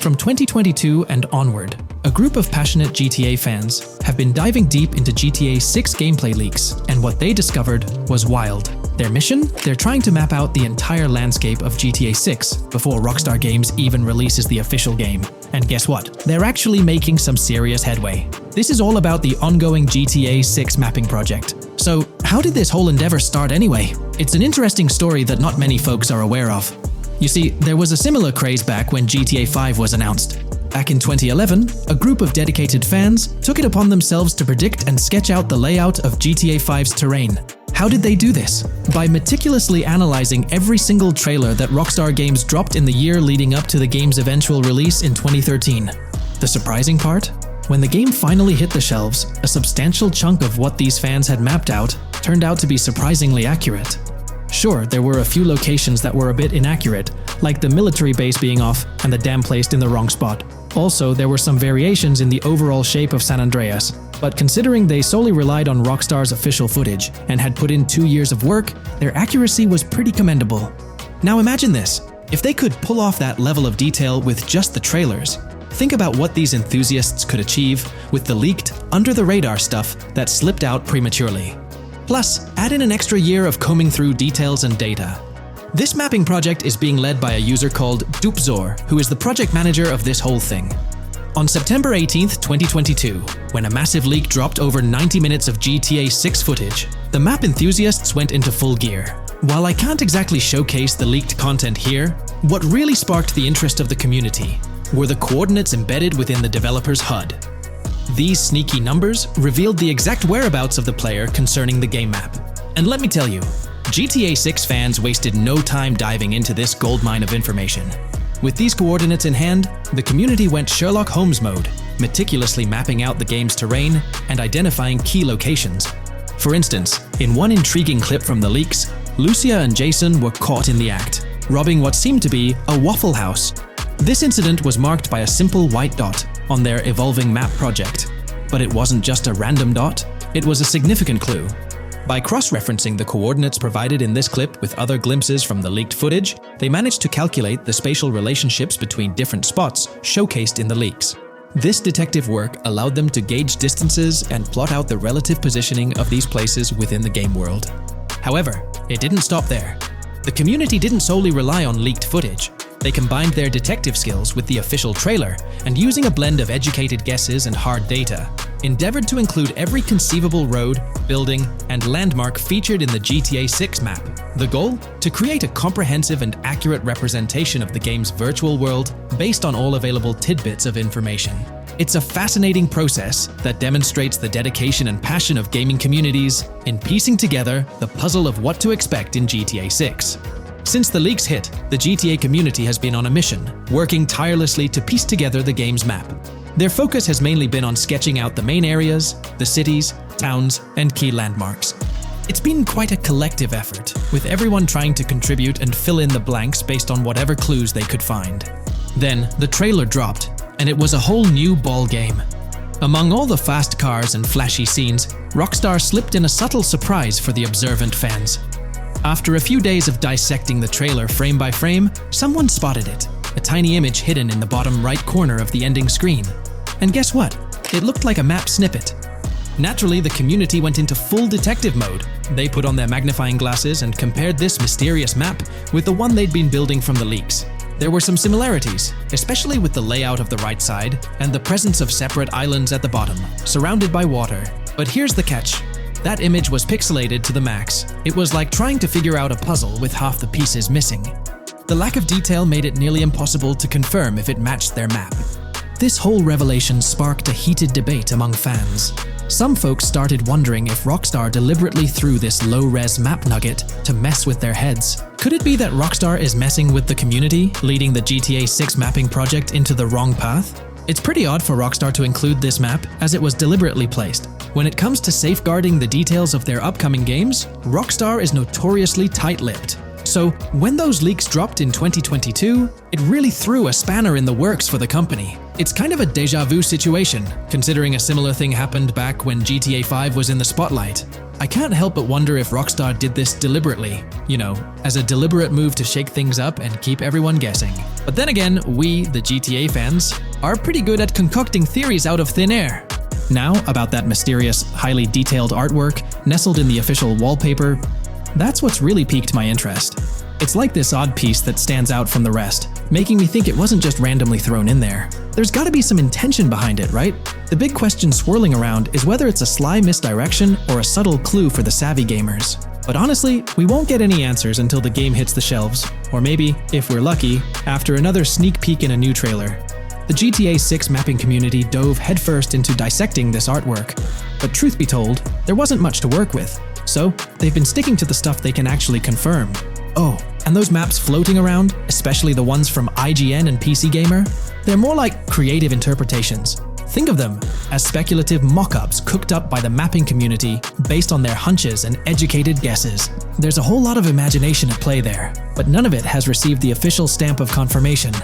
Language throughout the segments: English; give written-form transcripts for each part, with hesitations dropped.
From 2022 and onward, a group of passionate GTA fans have been diving deep into GTA 6 gameplay leaks, and what they discovered was wild. Their mission? They're trying to map out the entire landscape of GTA 6 before Rockstar Games even releases the official game. And guess what? They're actually making some serious headway. This is all about the ongoing GTA 6 mapping project. So, how did this whole endeavor start anyway? It's an interesting story that not many folks are aware of. You see, there was a similar craze back when GTA 5 was announced. Back in 2011, a group of dedicated fans took it upon themselves to predict and sketch out the layout of GTA 5's terrain. How did they do this? By meticulously analyzing every single trailer that Rockstar Games dropped in the year leading up to the game's eventual release in 2013. The surprising part? When the game finally hit the shelves, a substantial chunk of what these fans had mapped out turned out to be surprisingly accurate. Sure, there were a few locations that were a bit inaccurate, like the military base being off and the dam placed in the wrong spot. Also, there were some variations in the overall shape of San Andreas, but considering they solely relied on Rockstar's official footage and had put in 2 years of work, their accuracy was pretty commendable. Now imagine this, if they could pull off that level of detail with just the trailers, think about what these enthusiasts could achieve with the leaked, under-the-radar stuff that slipped out prematurely. Plus, add in an extra year of combing through details and data. This mapping project is being led by a user called Dupzor, who is the project manager of this whole thing. On September 18th, 2022, when a massive leak dropped over 90 minutes of GTA 6 footage, the map enthusiasts went into full gear. While I can't exactly showcase the leaked content here, what really sparked the interest of the community were the coordinates embedded within the developer's HUD. These sneaky numbers revealed the exact whereabouts of the player concerning the game map. And let me tell you, GTA 6 fans wasted no time diving into this goldmine of information. With these coordinates in hand, the community went Sherlock Holmes mode, meticulously mapping out the game's terrain and identifying key locations. For instance, in one intriguing clip from the leaks, Lucia and Jason were caught in the act, robbing what seemed to be a Waffle House. This incident was marked by a simple white dot on their evolving map project. But it wasn't just a random dot, it was a significant clue. By cross-referencing the coordinates provided in this clip with other glimpses from the leaked footage, they managed to calculate the spatial relationships between different spots showcased in the leaks. This detective work allowed them to gauge distances and plot out the relative positioning of these places within the game world. However, it didn't stop there. The community didn't solely rely on leaked footage. They combined their detective skills with the official trailer and, using a blend of educated guesses and hard data, endeavored to include every conceivable road, building, and landmark featured in the GTA 6 map. The goal? To create a comprehensive and accurate representation of the game's virtual world based on all available tidbits of information. It's a fascinating process that demonstrates the dedication and passion of gaming communities in piecing together the puzzle of what to expect in GTA 6. Since the leaks hit, the GTA community has been on a mission, working tirelessly to piece together the game's map. Their focus has mainly been on sketching out the main areas, the cities, towns, and key landmarks. It's been quite a collective effort, with everyone trying to contribute and fill in the blanks based on whatever clues they could find. Then, the trailer dropped, and it was a whole new ball game. Among all the fast cars and flashy scenes, Rockstar slipped in a subtle surprise for the observant fans. After a few days of dissecting the trailer frame by frame, someone spotted it, a tiny image hidden in the bottom right corner of the ending screen. And guess what? It looked like a map snippet. Naturally, the community went into full detective mode. They put on their magnifying glasses and compared this mysterious map with the one they'd been building from the leaks. There were some similarities, especially with the layout of the right side and the presence of separate islands at the bottom, surrounded by water. But here's the catch. That image was pixelated to the max. It was like trying to figure out a puzzle with half the pieces missing. The lack of detail made it nearly impossible to confirm if it matched their map. This whole revelation sparked a heated debate among fans. Some folks started wondering if Rockstar deliberately threw this low-res map nugget to mess with their heads. Could it be that Rockstar is messing with the community, leading the GTA 6 mapping project into the wrong path? It's pretty odd for Rockstar to include this map, as it was deliberately placed. When it comes to safeguarding the details of their upcoming games, Rockstar is notoriously tight-lipped. So, when those leaks dropped in 2022, it really threw a spanner in the works for the company. It's kind of a déjà vu situation, considering a similar thing happened back when GTA 5 was in the spotlight. I can't help but wonder if Rockstar did this deliberately, as a deliberate move to shake things up and keep everyone guessing. But then again, we, the GTA fans, are pretty good at concocting theories out of thin air. Now, about that mysterious, highly detailed artwork nestled in the official wallpaper, that's what's really piqued my interest. It's like this odd piece that stands out from the rest, making me think it wasn't just randomly thrown in there. There's gotta be some intention behind it, right? The big question swirling around is whether it's a sly misdirection or a subtle clue for the savvy gamers. But honestly, we won't get any answers until the game hits the shelves, or maybe, if we're lucky, after another sneak peek in a new trailer. The GTA 6 mapping community dove headfirst into dissecting this artwork, but truth be told, there wasn't much to work with. So, they've been sticking to the stuff they can actually confirm. Oh, and those maps floating around, especially the ones from IGN and PC Gamer, they're more like creative interpretations. Think of them as speculative mock-ups cooked up by the mapping community based on their hunches and educated guesses. There's a whole lot of imagination at play there, but none of it has received the official stamp of confirmation.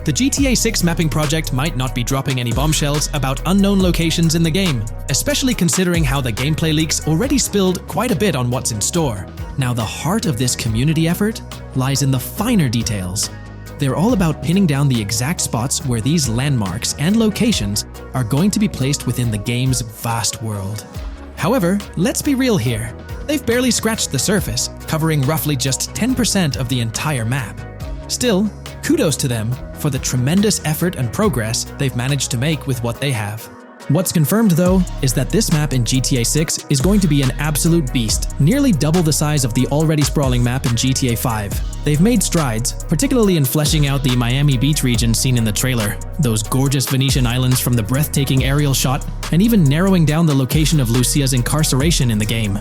The GTA 6 mapping project might not be dropping any bombshells about unknown locations in the game, especially considering how the gameplay leaks already spilled quite a bit on what's in store. Now, the heart of this community effort lies in the finer details. They're all about pinning down the exact spots where these landmarks and locations are going to be placed within the game's vast world. However, let's be real here. They've barely scratched the surface, covering roughly just 10% of the entire map. Still, kudos to them for the tremendous effort and progress they've managed to make with what they have. What's confirmed, though, is that this map in GTA 6 is going to be an absolute beast, nearly double the size of the already sprawling map in GTA 5. They've made strides, particularly in fleshing out the Miami Beach region seen in the trailer, those gorgeous Venetian islands from the breathtaking aerial shot, and even narrowing down the location of Lucia's incarceration in the game.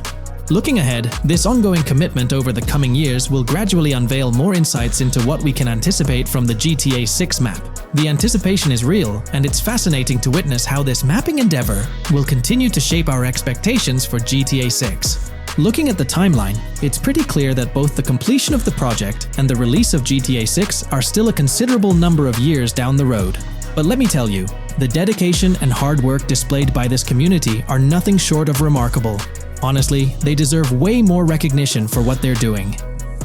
Looking ahead, this ongoing commitment over the coming years will gradually unveil more insights into what we can anticipate from the GTA 6 map. The anticipation is real, and it's fascinating to witness how this mapping endeavor will continue to shape our expectations for GTA 6. Looking at the timeline, it's pretty clear that both the completion of the project and the release of GTA 6 are still a considerable number of years down the road. But let me tell you, the dedication and hard work displayed by this community are nothing short of remarkable. Honestly, they deserve way more recognition for what they're doing.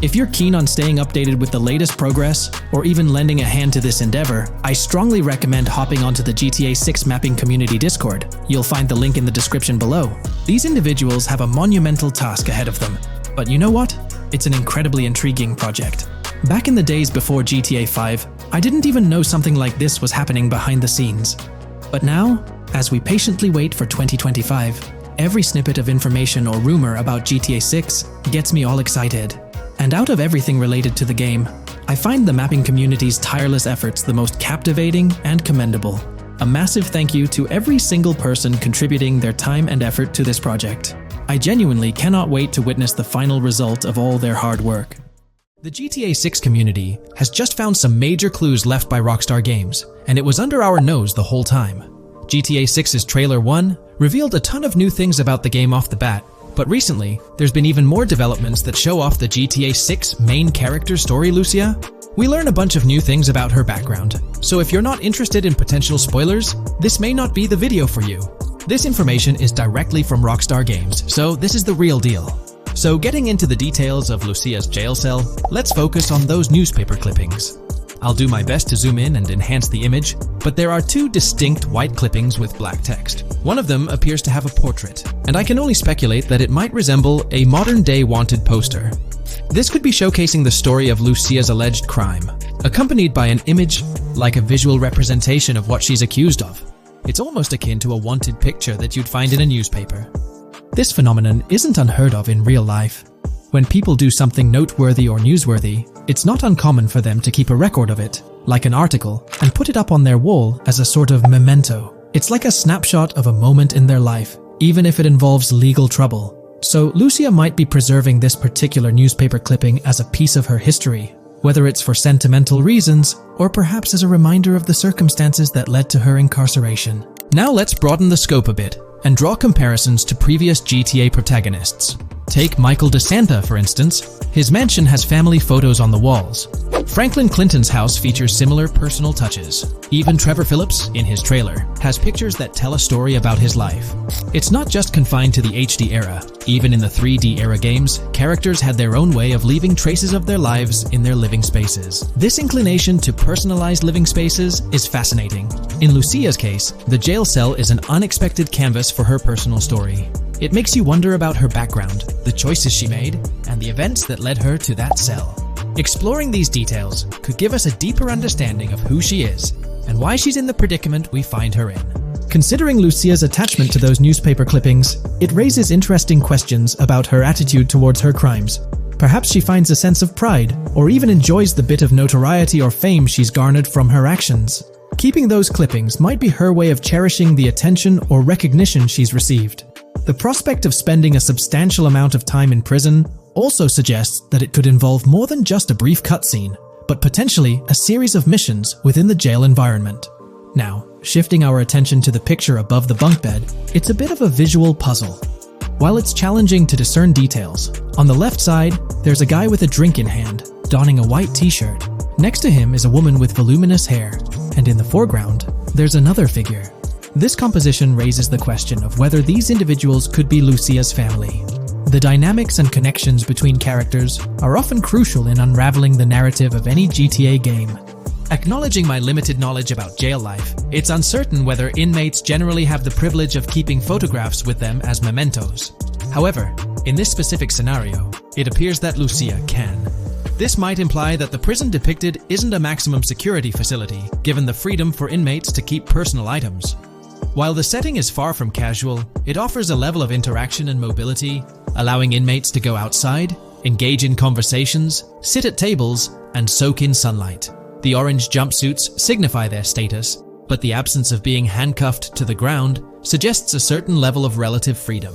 If you're keen on staying updated with the latest progress, or even lending a hand to this endeavor, I strongly recommend hopping onto the GTA 6 mapping community Discord. You'll find the link in the description below. These individuals have a monumental task ahead of them. But you know what? It's an incredibly intriguing project. Back in the days before GTA 5, I didn't even know something like this was happening behind the scenes. But now, as we patiently wait for 2025, every snippet of information or rumor about GTA 6 gets me all excited. And out of everything related to the game, I find the mapping community's tireless efforts the most captivating and commendable. A massive thank you to every single person contributing their time and effort to this project. I genuinely cannot wait to witness the final result of all their hard work. The GTA 6 community has just found some major clues left by Rockstar Games, and it was under our nose the whole time. GTA 6's Trailer 1 revealed a ton of new things about the game off the bat, but recently, there's been even more developments that show off the GTA 6 main character story, Lucia. We learn a bunch of new things about her background, so if you're not interested in potential spoilers, this may not be the video for you. This information is directly from Rockstar Games, so this is the real deal. So getting into the details of Lucia's jail cell, let's focus on those newspaper clippings. I'll do my best to zoom in and enhance the image, but there are two distinct white clippings with black text. One of them appears to have a portrait, and I can only speculate that it might resemble a modern-day wanted poster. This could be showcasing the story of Lucia's alleged crime, accompanied by an image like a visual representation of what she's accused of. It's almost akin to a wanted picture that you'd find in a newspaper. This phenomenon isn't unheard of in real life. When people do something noteworthy or newsworthy, it's not uncommon for them to keep a record of it, like an article, and put it up on their wall as a sort of memento. It's like a snapshot of a moment in their life, even if it involves legal trouble. So Lucia might be preserving this particular newspaper clipping as a piece of her history, whether it's for sentimental reasons, or perhaps as a reminder of the circumstances that led to her incarceration. Now let's broaden the scope a bit. and draw comparisons to previous GTA protagonists. Take Michael DeSanta, for instance. His mansion has family photos on the walls. Franklin Clinton's house features similar personal touches. Even Trevor Phillips, in his trailer, has pictures that tell a story about his life. It's not just confined to the HD era. Even in the 3D era games, characters had their own way of leaving traces of their lives in their living spaces. This inclination to personalized living spaces is fascinating. In Lucia's case, the jail cell is an unexpected canvas for her personal story. It makes you wonder about her background, the choices she made, and the events that led her to that cell. Exploring these details could give us a deeper understanding of who she is and why she's in the predicament we find her in. Considering Lucia's attachment to those newspaper clippings, it raises interesting questions about her attitude towards her crimes. Perhaps she finds a sense of pride, or even enjoys the bit of notoriety or fame she's garnered from her actions. Keeping those clippings might be her way of cherishing the attention or recognition she's received. The prospect of spending a substantial amount of time in prison also suggests that it could involve more than just a brief cutscene, but potentially a series of missions within the jail environment. Now, shifting our attention to the picture above the bunk bed, it's a bit of a visual puzzle. While it's challenging to discern details, on the left side, there's a guy with a drink in hand, donning a white t-shirt. Next to him is a woman with voluminous hair, and in the foreground, there's another figure. This composition raises the question of whether these individuals could be Lucia's family. The dynamics and connections between characters are often crucial in unraveling the narrative of any GTA game. Acknowledging my limited knowledge about jail life, it's uncertain whether inmates generally have the privilege of keeping photographs with them as mementos. However, in this specific scenario, it appears that Lucia can. This might imply that the prison depicted isn't a maximum security facility, given the freedom for inmates to keep personal items. While the setting is far from casual, it offers a level of interaction and mobility, allowing inmates to go outside, engage in conversations, sit at tables, and soak in sunlight. The orange jumpsuits signify their status, but the absence of being handcuffed to the ground suggests a certain level of relative freedom.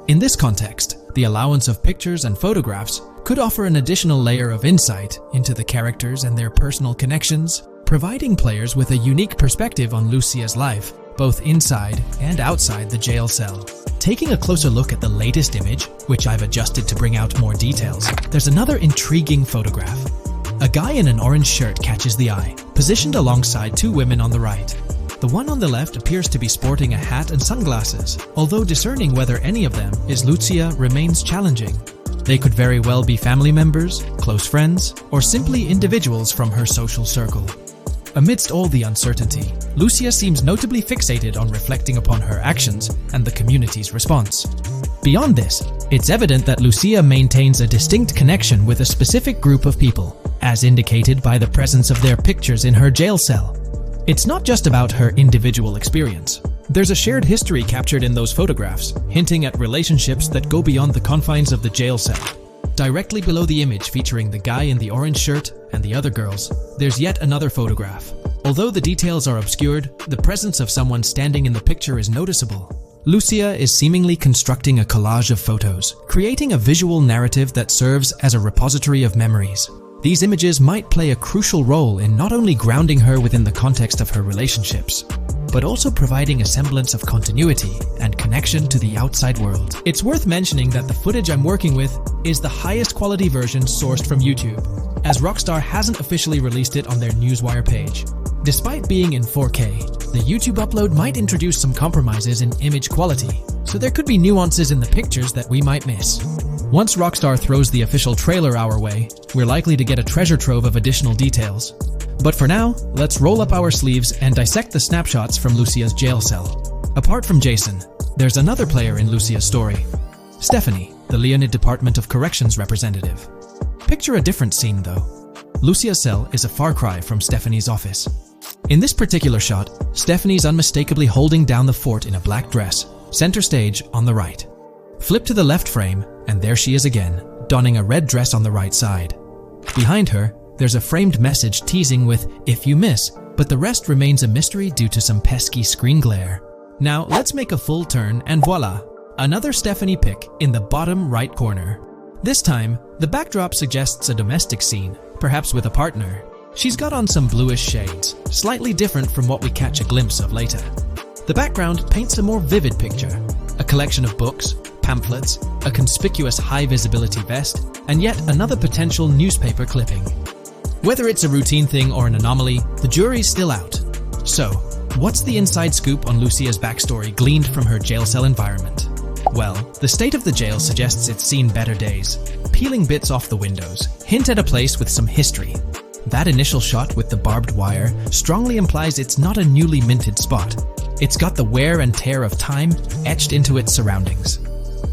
In this context, the allowance of pictures and photographs could offer an additional layer of insight into the characters and their personal connections, providing players with a unique perspective on Lucia's life, both inside and outside the jail cell. Taking a closer look at the latest image, which I've adjusted to bring out more details, there's another intriguing photograph. A guy in an orange shirt catches the eye, positioned alongside two women on the right. The one on the left appears to be sporting a hat and sunglasses, although discerning whether any of them is Lucia remains challenging. They could very well be family members, close friends, or simply individuals from her social circle. Amidst all the uncertainty, Lucia seems notably fixated on reflecting upon her actions and the community's response. Beyond this, it's evident that Lucia maintains a distinct connection with a specific group of people, as indicated by the presence of their pictures in her jail cell. It's not just about her individual experience. There's a shared history captured in those photographs, hinting at relationships that go beyond the confines of the jail cell. Directly below the image featuring the guy in the orange shirt and the other girls, there's yet another photograph. Although the details are obscured, the presence of someone standing in the picture is noticeable. Lucia is seemingly constructing a collage of photos, creating a visual narrative that serves as a repository of memories. These images might play a crucial role in not only grounding her within the context of her relationships, but also providing a semblance of continuity and connection to the outside world. It's worth mentioning that the footage I'm working with is the highest quality version sourced from YouTube, as Rockstar hasn't officially released it on their Newswire page. Despite being in 4K, the YouTube upload might introduce some compromises in image quality, so there could be nuances in the pictures that we might miss. Once Rockstar throws the official trailer our way, we're likely to get a treasure trove of additional details. But for now, let's roll up our sleeves and dissect the snapshots from Lucia's jail cell. Apart from Jason, there's another player in Lucia's story. Stephanie, the Leonid Department of Corrections representative. Picture a different scene though. Lucia's cell is a far cry from Stephanie's office. In this particular shot, Stephanie's unmistakably holding down the fort in a black dress, center stage on the right. Flip to the left frame, and there she is again, donning a red dress on the right side. Behind her, there's a framed message teasing with "if you miss," but the rest remains a mystery due to some pesky screen glare. Now let's make a full turn and voila, another Stephanie pic in the bottom right corner. This time, the backdrop suggests a domestic scene, perhaps with a partner. She's got on some bluish shades, slightly different from what we catch a glimpse of later. The background paints a more vivid picture. A collection of books, pamphlets, a conspicuous high-visibility vest, and yet another potential newspaper clipping. Whether it's a routine thing or an anomaly, the jury's still out. So, what's the inside scoop on Lucia's backstory gleaned from her jail cell environment? Well, the state of the jail suggests it's seen better days. Peeling bits off the windows hint at a place with some history. That initial shot with the barbed wire strongly implies it's not a newly minted spot. It's got the wear and tear of time etched into its surroundings.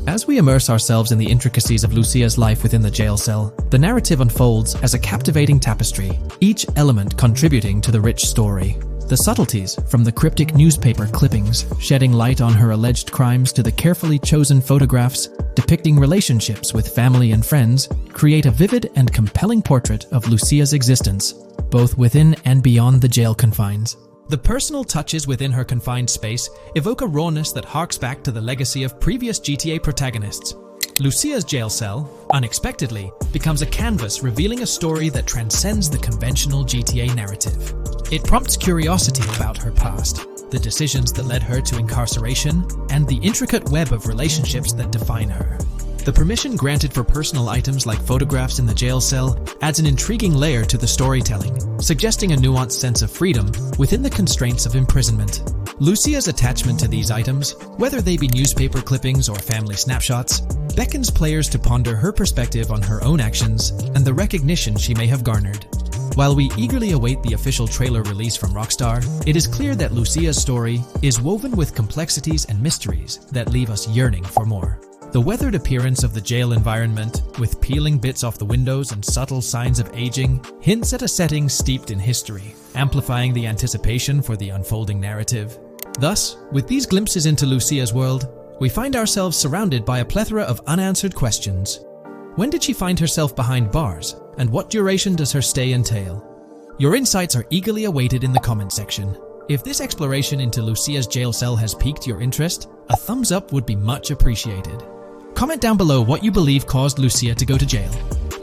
As we immerse ourselves in the intricacies of Lucia's life within the jail cell, the narrative unfolds as a captivating tapestry, each element contributing to the rich story. The subtleties, from the cryptic newspaper clippings shedding light on her alleged crimes to the carefully chosen photographs depicting relationships with family and friends, create a vivid and compelling portrait of Lucia's existence, both within and beyond the jail confines. The personal touches within her confined space evoke a rawness that harks back to the legacy of previous GTA protagonists. Lucia's jail cell, unexpectedly, becomes a canvas revealing a story that transcends the conventional GTA narrative. It prompts curiosity about her past, the decisions that led her to incarceration, and the intricate web of relationships that define her. The permission granted for personal items like photographs in the jail cell adds an intriguing layer to the storytelling, suggesting a nuanced sense of freedom within the constraints of imprisonment. Lucia's attachment to these items, whether they be newspaper clippings or family snapshots, beckons players to ponder her perspective on her own actions and the recognition she may have garnered. While we eagerly await the official trailer release from Rockstar, it is clear that Lucia's story is woven with complexities and mysteries that leave us yearning for more. The weathered appearance of the jail environment, with peeling bits off the windows and subtle signs of aging, hints at a setting steeped in history, amplifying the anticipation for the unfolding narrative. Thus, with these glimpses into Lucia's world, we find ourselves surrounded by a plethora of unanswered questions. When did she find herself behind bars, and what duration does her stay entail? Your insights are eagerly awaited in the comment section. If this exploration into Lucia's jail cell has piqued your interest, a thumbs up would be much appreciated. Comment down below what you believe caused Lucia to go to jail.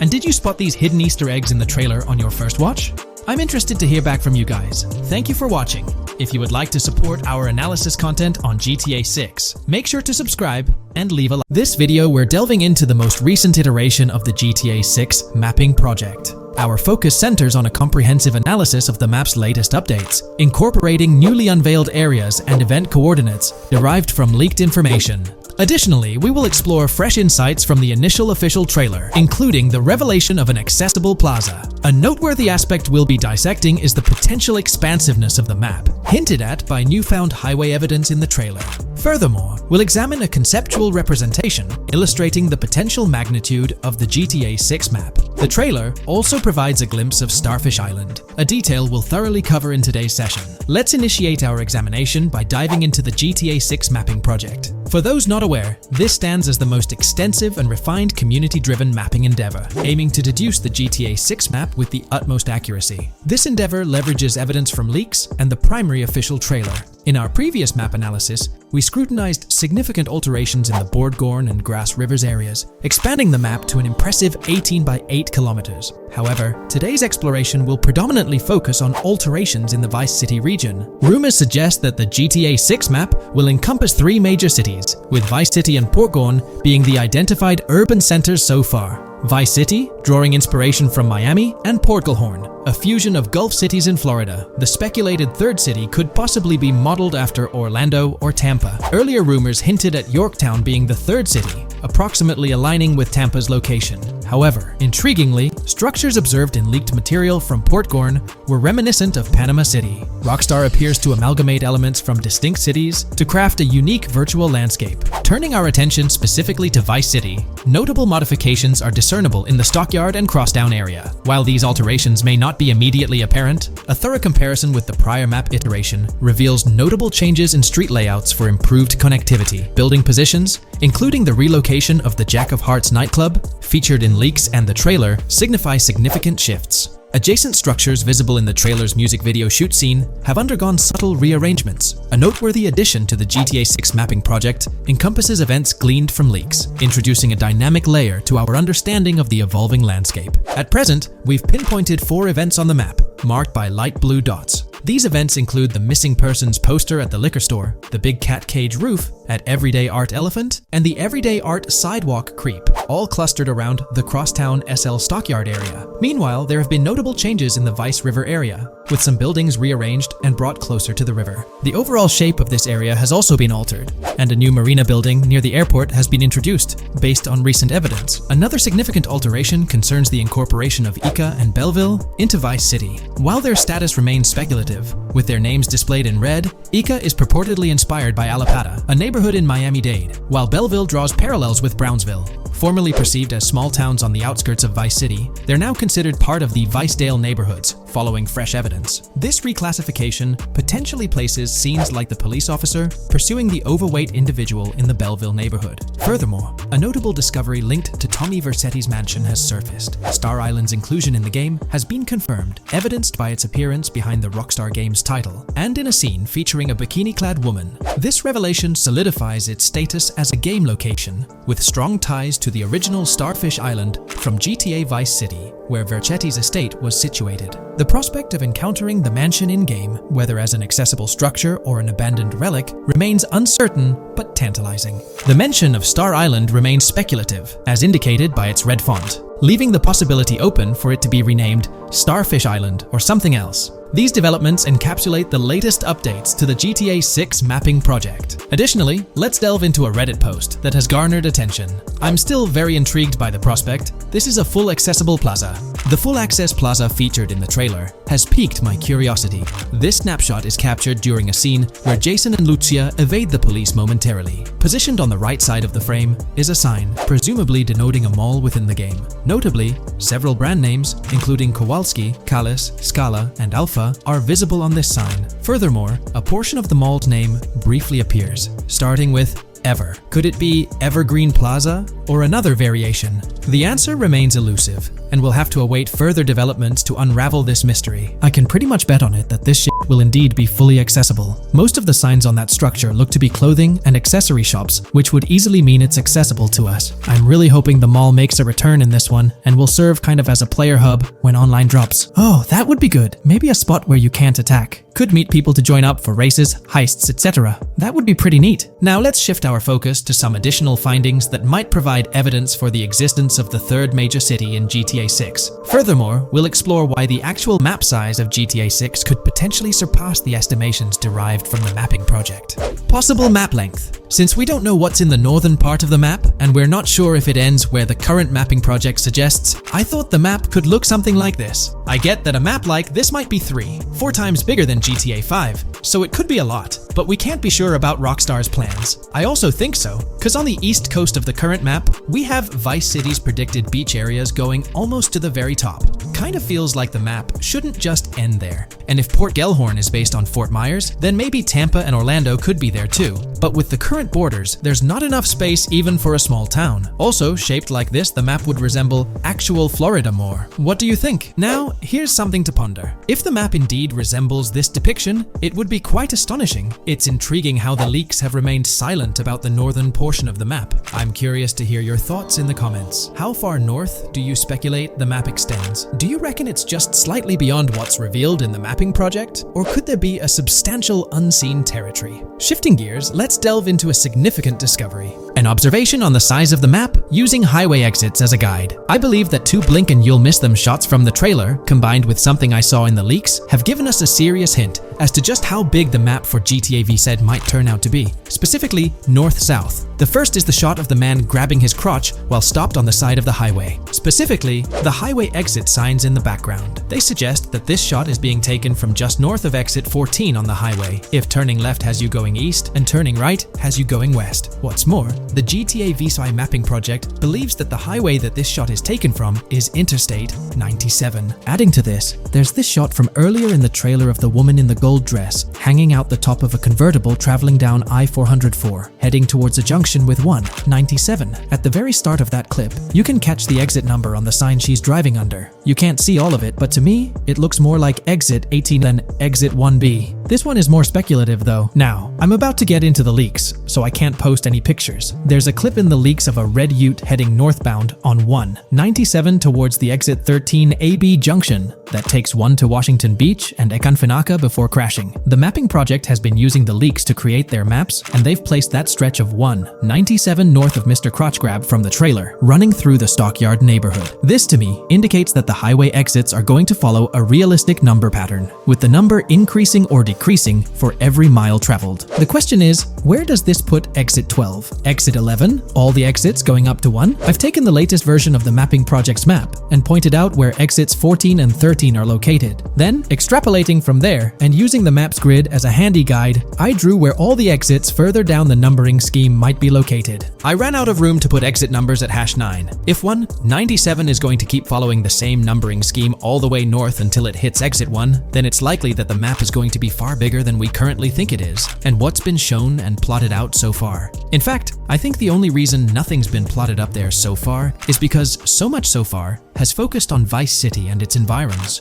And did you spot these hidden Easter eggs in the trailer on your first watch? I'm interested to hear back from you guys. Thank you for watching. If you would like to support our analysis content on GTA 6, make sure to subscribe and leave a like. This video we're delving into the most recent iteration of the GTA 6 mapping project. Our focus centers on a comprehensive analysis of the map's latest updates, incorporating newly unveiled areas and event coordinates derived from leaked information. Additionally, we will explore fresh insights from the initial official trailer, including the revelation of an accessible plaza. A noteworthy aspect we'll be dissecting is the potential expansiveness of the map, hinted at by newfound highway evidence in the trailer. Furthermore, we'll examine a conceptual representation illustrating the potential magnitude of the GTA 6 map. The trailer also provides a glimpse of Starfish Island, a detail we'll thoroughly cover in today's session. Let's initiate our examination by diving into the GTA 6 mapping project. For those not aware, this stands as the most extensive and refined community-driven mapping endeavor, aiming to deduce the GTA 6 map with the utmost accuracy. This endeavor leverages evidence from leaks and the primary official trailer. In our previous map analysis, we scrutinized significant alterations in the Bordgorn and Grass Rivers areas, expanding the map to an impressive 18 by 8 kilometers. However, today's exploration will predominantly focus on alterations in the Vice City region. Rumors suggest that the GTA 6 map will encompass 3 major cities, with Vice City and Portgorn being the identified urban centers so far. Vice City, drawing inspiration from Miami, and Portgorn, a fusion of Gulf cities in Florida. The speculated third city could possibly be modeled after Orlando or Tampa. Earlier rumors hinted at Yorktown being the third city, approximately aligning with Tampa's location. However, intriguingly, structures observed in leaked material from Portgorn were reminiscent of Panama City. Rockstar appears to amalgamate elements from distinct cities to craft a unique virtual landscape. Turning our attention specifically to Vice City, notable modifications are discernible in the Stockyard and Crosstown area. While these alterations may not be immediately apparent, a thorough comparison with the prior map iteration reveals notable changes in street layouts for improved connectivity, building positions, including the relocation of the Jack of Hearts nightclub, featured in leaks and the trailer, signify significant shifts. Adjacent structures visible in the trailer's music video shoot scene have undergone subtle rearrangements. A noteworthy addition to the GTA 6 mapping project encompasses events gleaned from leaks, introducing a dynamic layer to our understanding of the evolving landscape. At present, we've pinpointed 4 events on the map, marked by light blue dots. These events include the missing persons poster at the liquor store, the Big Cat Cage roof at Everyday Art Elephant, and the Everyday Art Sidewalk Creep, all clustered around the Crosstown SL Stockyard area. Meanwhile, there have been notable changes in the Vice River area, with some buildings rearranged and brought closer to the river. The overall shape of this area has also been altered, and a new marina building near the airport has been introduced, based on recent evidence. Another significant alteration concerns the incorporation of Ica and Belleville into Vice City. While their status remains speculative, with their names displayed in red, Ica is purportedly inspired by Allapattah, a neighborhood in Miami-Dade, while Belleville draws parallels with Brownsville. Formerly perceived as small towns on the outskirts of Vice City, they're now considered part of the Vicedale neighborhoods, following fresh evidence. This reclassification potentially places scenes like the police officer pursuing the overweight individual in the Belleville neighborhood. Furthermore, a notable discovery linked to Tommy Vercetti's mansion has surfaced. Star Island's inclusion in the game has been confirmed, evidenced by its appearance behind the Rockstar Games title, and in a scene featuring a bikini-clad woman. This revelation solidifies its status as a game location, with strong ties to the original Starfish Island from GTA Vice City, where Vercetti's estate was situated. The prospect of encountering the mansion in-game, whether as an accessible structure or an abandoned relic, remains uncertain but tantalizing. The mention of Star Island remains speculative, as indicated by its red font, leaving the possibility open for it to be renamed Starfish Island or something else. These developments encapsulate the latest updates to the GTA 6 mapping project. Additionally, let's delve into a Reddit post that has garnered attention. I'm still very intrigued by the prospect. This is a full accessible plaza. The full access plaza featured in the trailer has piqued my curiosity. This snapshot is captured during a scene where Jason and Lucia evade the police momentarily. Positioned on the right side of the frame is a sign, presumably denoting a mall within the game. Notably, several brand names, including Kowalski, Callis, Scala, and Alpha, are visible on this sign. Furthermore, a portion of the mall's name briefly appears, starting with Ever. Could it be Evergreen Plaza or another variation? The answer remains elusive, and we'll have to await further developments to unravel this mystery. I can pretty much bet on it that this shit will indeed be fully accessible. Most of the signs on that structure look to be clothing and accessory shops, which would easily mean it's accessible to us. I'm really hoping the mall makes a return in this one and will serve kind of as a player hub when online drops. Oh, that would be good. Maybe a spot where you can't attack. Could meet people to join up for races, heists, etc. That would be pretty neat. Now let's shift our focus to some additional findings that might provide evidence for the existence of the third major city in GTA 6. Furthermore, we'll explore why the actual map size of GTA 6 could potentially surpass the estimations derived from the mapping project. Possible map length. Since we don't know what's in the northern part of the map, and we're not sure if it ends where the current mapping project suggests, I thought the map could look something like this. I get that a map like this might be 4 times bigger than GTA 5, so it could be a lot, but we can't be sure about Rockstar's plans. I also think so, because on the east coast of the current map, we have Vice City's predicted beach areas going almost to the very top. Kind of feels like the map shouldn't just end there. And if Port Gellhorn is based on Fort Myers, then maybe Tampa and Orlando could be there too. But with the current borders, there's not enough space even for a small town. Also, shaped like this, the map would resemble actual Florida more. What do you think? Now, here's something to ponder. If the map indeed resembles this depiction, it would be quite astonishing. It's intriguing how the leaks have remained silent about the northern portion of the map. I'm curious to hear your thoughts in the comments. How far north do you speculate the map extends? Do you reckon it's just slightly beyond what's revealed in the mapping project? Or could there be a substantial unseen territory? Shifting gears, let's delve into a significant discovery. An observation on the size of the map using highway exits as a guide. I believe that 2 blink and you'll miss them shots from the trailer, combined with something I saw in the leaks, have given us a serious hint as to just how big the map for GTA VZ might turn out to be. Specifically, north-south. The first is the shot of the man grabbing his crotch while stopped on the side of the highway. Specifically, the highway exit signs in the background. They suggest that this shot is being taken from just north of exit 14 on the highway, if turning left has you going east and turning right has you going west. What's more, the GTA VSI mapping project believes that the highway that this shot is taken from is Interstate 97. Adding to this, there's this shot from earlier in the trailer of the woman in the gold dress hanging out the top of a convertible traveling down I-404, heading towards a junction with 197. At the very start of that clip, you can catch the exit number on the sign she's driving under. You can't see all of it, but to me, it looks more like Exit 18 than Exit 1B. This one is more speculative though. Now, I'm about to get into the leaks, so I can't post any pictures. There's a clip in the leaks of a red ute heading northbound on 197 towards the Exit 13 AB junction that takes 1 to Washington Beach and Ekanfinaka before crashing. The mapping project has been using the leaks to create their maps, and they've placed that stretch of 197 north of Mr. Crotchgrab from the trailer, running through the Stockyard neighborhood. This to me indicates that the highway exits are going to follow a realistic number pattern, with the number increasing or decreasing for every mile traveled. The question is, where does this put Exit 12? Exit 11? All the exits going up to 1? I've taken the latest version of the mapping project's map and pointed out where exits 14 and 13 are located. Then, extrapolating from there and using the map's grid as a handy guide, I drew where all the exits further down the numbering scheme might be located. I ran out of room to put exit numbers at #9. If 197 is going to keep following the same numbering scheme all the way north until it hits Exit 1, then it's likely that the map is going to be far bigger than we currently think it is, and what's been shown and plotted out so far. In fact, I think the only reason nothing's been plotted up there so far is because so much so far has focused on Vice City and its environs.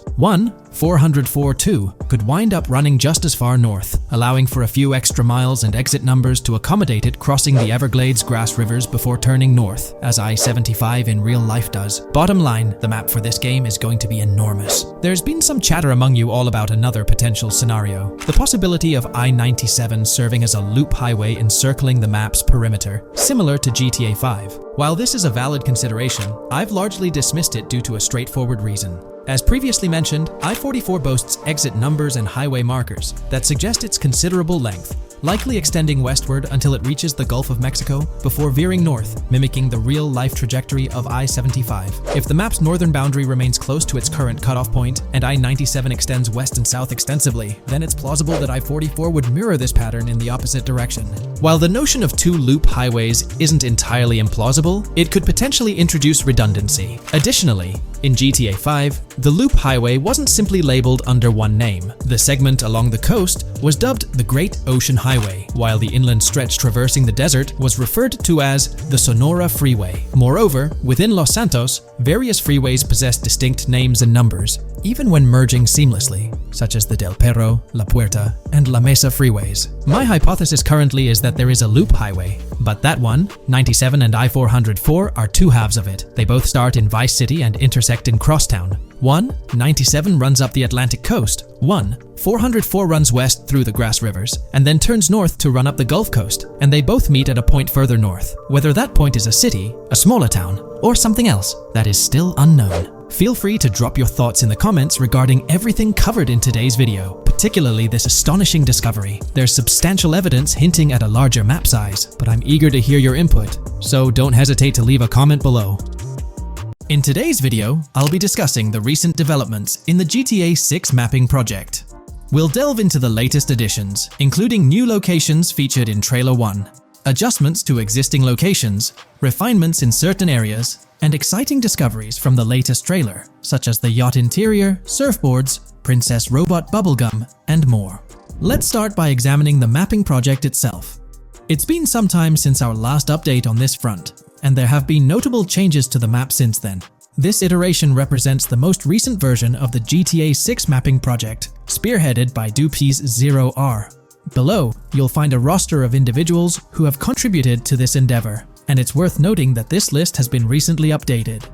404.2 could wind up running just as far north, allowing for a few extra miles and exit numbers to accommodate it crossing the Everglades grass rivers before turning north, as I-75 in real life does. Bottom line, the map for this game is going to be enormous. There's been some chatter among you all about another potential scenario, the possibility of I-97 serving as a loop highway encircling the map's perimeter, similar to GTA 5. While this is a valid consideration, I've largely dismissed it due to a straightforward reason. As previously mentioned, I-44 boasts exit numbers and highway markers that suggest its considerable length, likely extending westward until it reaches the Gulf of Mexico before veering north, mimicking the real-life trajectory of I-75. If the map's northern boundary remains close to its current cutoff point and I-97 extends west and south extensively, then it's plausible that I-44 would mirror this pattern in the opposite direction. While the notion of two loop highways isn't entirely implausible, it could potentially introduce redundancy. Additionally, in GTA 5, the loop highway wasn't simply labeled under one name. The segment along the coast was dubbed the Great Ocean Highway, while the inland stretch traversing the desert was referred to as the Sonora Freeway. Moreover, within Los Santos, various freeways possess distinct names and numbers, even when merging seamlessly, such as the Del Perro, La Puerta, and La Mesa freeways. My hypothesis currently is that there is a loop highway, but that one, 97 and I-404, are two halves of it. They both start in Vice City and intersect in Crosstown. 197 runs up the Atlantic coast, 404 runs west through the Grass Rivers, and then turns north to run up the Gulf Coast, and they both meet at a point further north. Whether that point is a city, a smaller town, or something else, that is still unknown. Feel free to drop your thoughts in the comments regarding everything covered in today's video, particularly this astonishing discovery. There's substantial evidence hinting at a larger map size, but I'm eager to hear your input, so don't hesitate to leave a comment below. In today's video, I'll be discussing the recent developments in the GTA 6 mapping project. We'll delve into the latest additions, including new locations featured in Trailer 1, adjustments to existing locations, refinements in certain areas, and exciting discoveries from the latest trailer, such as the yacht interior, surfboards, Princess Robot bubblegum, and more. Let's start by examining the mapping project itself. It's been some time since our last update on this front, and there have been notable changes to the map since then. This iteration represents the most recent version of the GTA 6 mapping project, spearheaded by Dupi's Zero R. Below, you'll find a roster of individuals who have contributed to this endeavor, and it's worth noting that this list has been recently updated.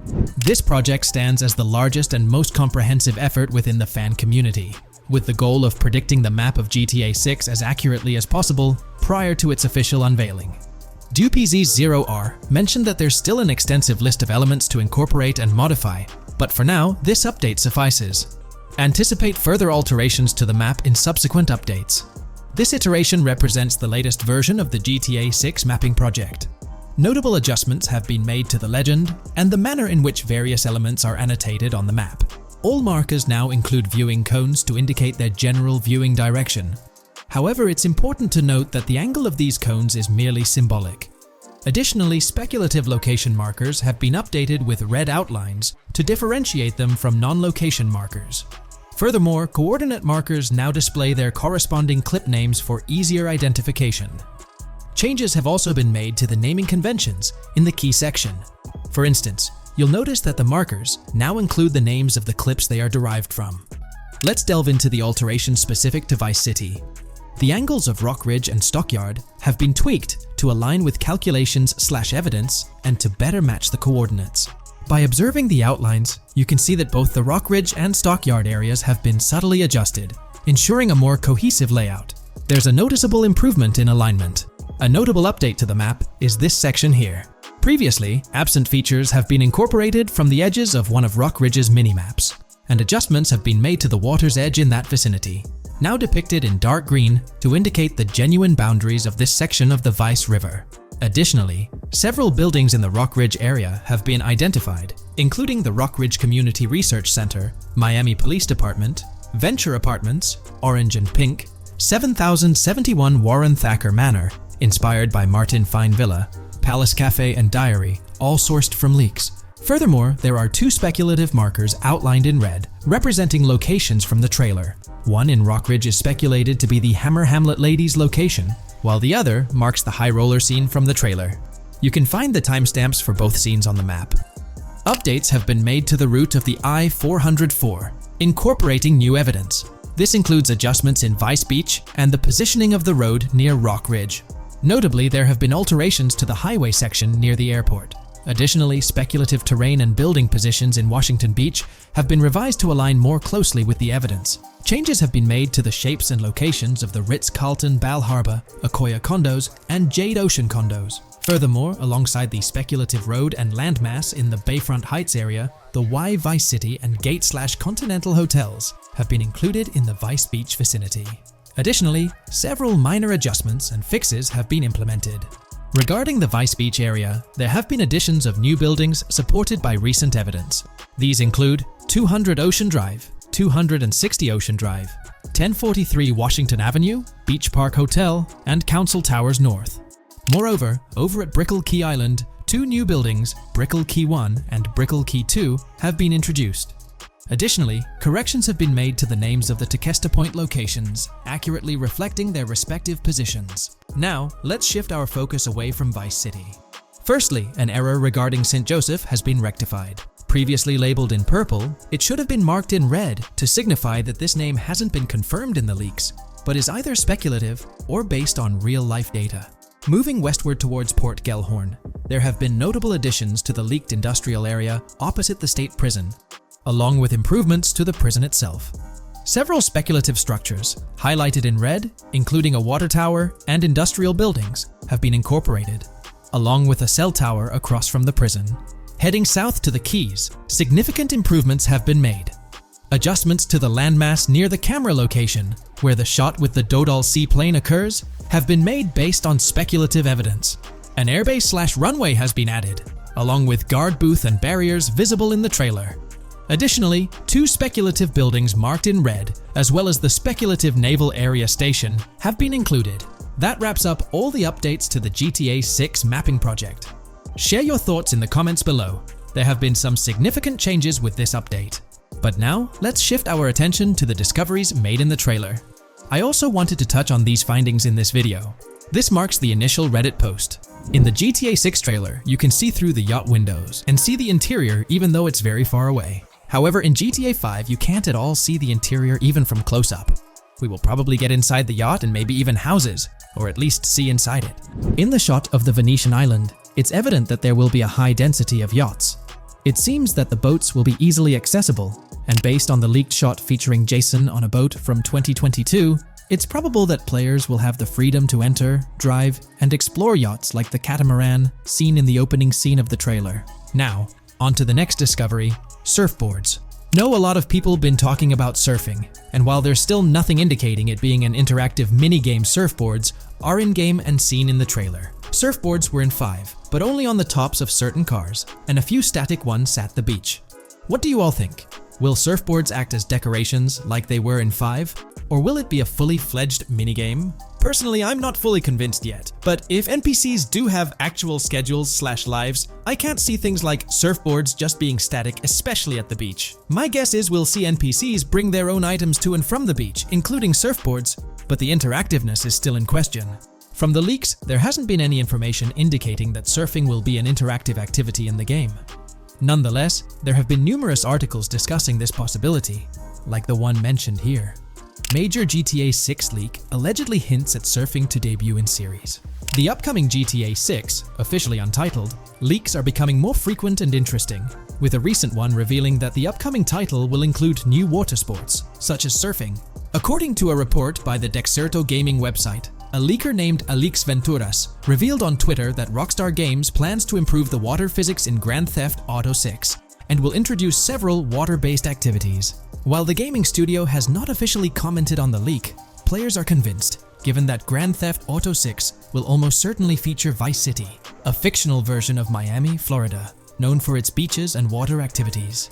This project stands as the largest and most comprehensive effort within the fan community, with the goal of predicting the map of GTA 6 as accurately as possible prior to its official unveiling. DupyZ0R mentioned that there's still an extensive list of elements to incorporate and modify, but for now, this update suffices. Anticipate further alterations to the map in subsequent updates. This iteration represents the latest version of the GTA 6 mapping project. Notable adjustments have been made to the legend and the manner in which various elements are annotated on the map. All markers now include viewing cones to indicate their general viewing direction. However, it's important to note that the angle of these cones is merely symbolic. Additionally, speculative location markers have been updated with red outlines to differentiate them from non-location markers. Furthermore, coordinate markers now display their corresponding clip names for easier identification. Changes have also been made to the naming conventions in the key section. For instance, you'll notice that the markers now include the names of the clips they are derived from. Let's delve into the alterations specific to Vice City. The angles of Rock Ridge and Stockyard have been tweaked to align with calculations/evidence and to better match the coordinates. By observing the outlines, you can see that both the Rock Ridge and Stockyard areas have been subtly adjusted, ensuring a more cohesive layout. There's a noticeable improvement in alignment. A notable update to the map is this section here. Previously, absent features have been incorporated from the edges of one of Rock Ridge's minimaps, and adjustments have been made to the water's edge in that vicinity, now depicted in dark green to indicate the genuine boundaries of this section of the Vice River. Additionally, several buildings in the Rock Ridge area have been identified, including the Rock Ridge Community Research Center, Miami Police Department, Venture Apartments, Orange and Pink, 7071 Warren Thacker Manor, inspired by Martin Fine Villa, Palace Cafe and Diary, all sourced from leaks. Furthermore, there are 2 speculative markers outlined in red, representing locations from the trailer. One in Rock Ridge is speculated to be the Hammer Hamlet Ladies location, while the other marks the high roller scene from the trailer. You can find the timestamps for both scenes on the map. Updates have been made to the route of the I-404, incorporating new evidence. This includes adjustments in Vice Beach and the positioning of the road near Rock Ridge. Notably, there have been alterations to the highway section near the airport. Additionally, speculative terrain and building positions in Washington Beach have been revised to align more closely with the evidence. Changes have been made to the shapes and locations of the Ritz-Carlton Bal Harbour, Akoya condos, and Jade Ocean condos. Furthermore, alongside the speculative road and landmass in the Bayfront Heights area, the Y Vice City and Gate/Continental hotels have been included in the Vice Beach vicinity. Additionally, several minor adjustments and fixes have been implemented. Regarding the Vice Beach area, there have been additions of new buildings supported by recent evidence. These include 200 Ocean Drive, 260 Ocean Drive, 1043 Washington Avenue, Beach Park Hotel, and Council Towers North. Moreover, over at Brickell Key Island, 2 new buildings, Brickell Key 1 and Brickell Key 2, have been introduced. Additionally, corrections have been made to the names of the Tequesta Point locations, accurately reflecting their respective positions. Now, let's shift our focus away from Vice City. Firstly, an error regarding St. Joseph has been rectified. Previously labeled in purple, it should have been marked in red to signify that this name hasn't been confirmed in the leaks, but is either speculative or based on real-life data. Moving westward towards Port Gellhorn, there have been notable additions to the leaked industrial area opposite the state prison, along with improvements to the prison itself. Several speculative structures, highlighted in red, including a water tower and industrial buildings, have been incorporated, along with a cell tower across from the prison. Heading south to the Keys, significant improvements have been made. Adjustments to the landmass near the camera location, where the shot with the Dodal seaplane occurs, have been made based on speculative evidence. An airbase/runway has been added, along with guard booth and barriers visible in the trailer. Additionally, 2 speculative buildings marked in red, as well as the speculative Naval Area Station, have been included. That wraps up all the updates to the GTA 6 mapping project. Share your thoughts in the comments below. There have been some significant changes with this update. But now, let's shift our attention to the discoveries made in the trailer. I also wanted to touch on these findings in this video. This marks the initial Reddit post. In the GTA 6 trailer, you can see through the yacht windows and see the interior even though it's very far away. However, in GTA 5, you can't at all see the interior even from close-up. We will probably get inside the yacht and maybe even houses, or at least see inside it. In the shot of the Venetian island, it's evident that there will be a high density of yachts. It seems that the boats will be easily accessible, and based on the leaked shot featuring Jason on a boat from 2022, it's probable that players will have the freedom to enter, drive, and explore yachts like the catamaran seen in the opening scene of the trailer. Now, on to the next discovery, surfboards. Know a lot of people been talking about surfing, and while there's still nothing indicating it being an interactive minigame, surfboards are in-game and seen in the trailer. Surfboards were in 5, but only on the tops of certain cars, and a few static ones at the beach. What do you all think? Will surfboards act as decorations like they were in 5? Or will it be a fully fledged minigame? Personally, I'm not fully convinced yet, but if NPCs do have actual schedules/lives, I can't see things like surfboards just being static, especially at the beach. My guess is we'll see NPCs bring their own items to and from the beach, including surfboards, but the interactiveness is still in question. From the leaks, there hasn't been any information indicating that surfing will be an interactive activity in the game. Nonetheless, there have been numerous articles discussing this possibility, like the one mentioned here. Major GTA 6 leak allegedly hints at surfing to debut in series. The upcoming GTA 6, officially untitled, leaks are becoming more frequent and interesting, with a recent one revealing that the upcoming title will include new water sports, such as surfing. According to a report by the Dexerto gaming website, a leaker named Alix Venturas revealed on Twitter that Rockstar Games plans to improve the water physics in Grand Theft Auto 6 and will introduce several water-based activities. While the gaming studio has not officially commented on the leak, players are convinced, given that Grand Theft Auto 6 will almost certainly feature Vice City, a fictional version of Miami, Florida, known for its beaches and water activities.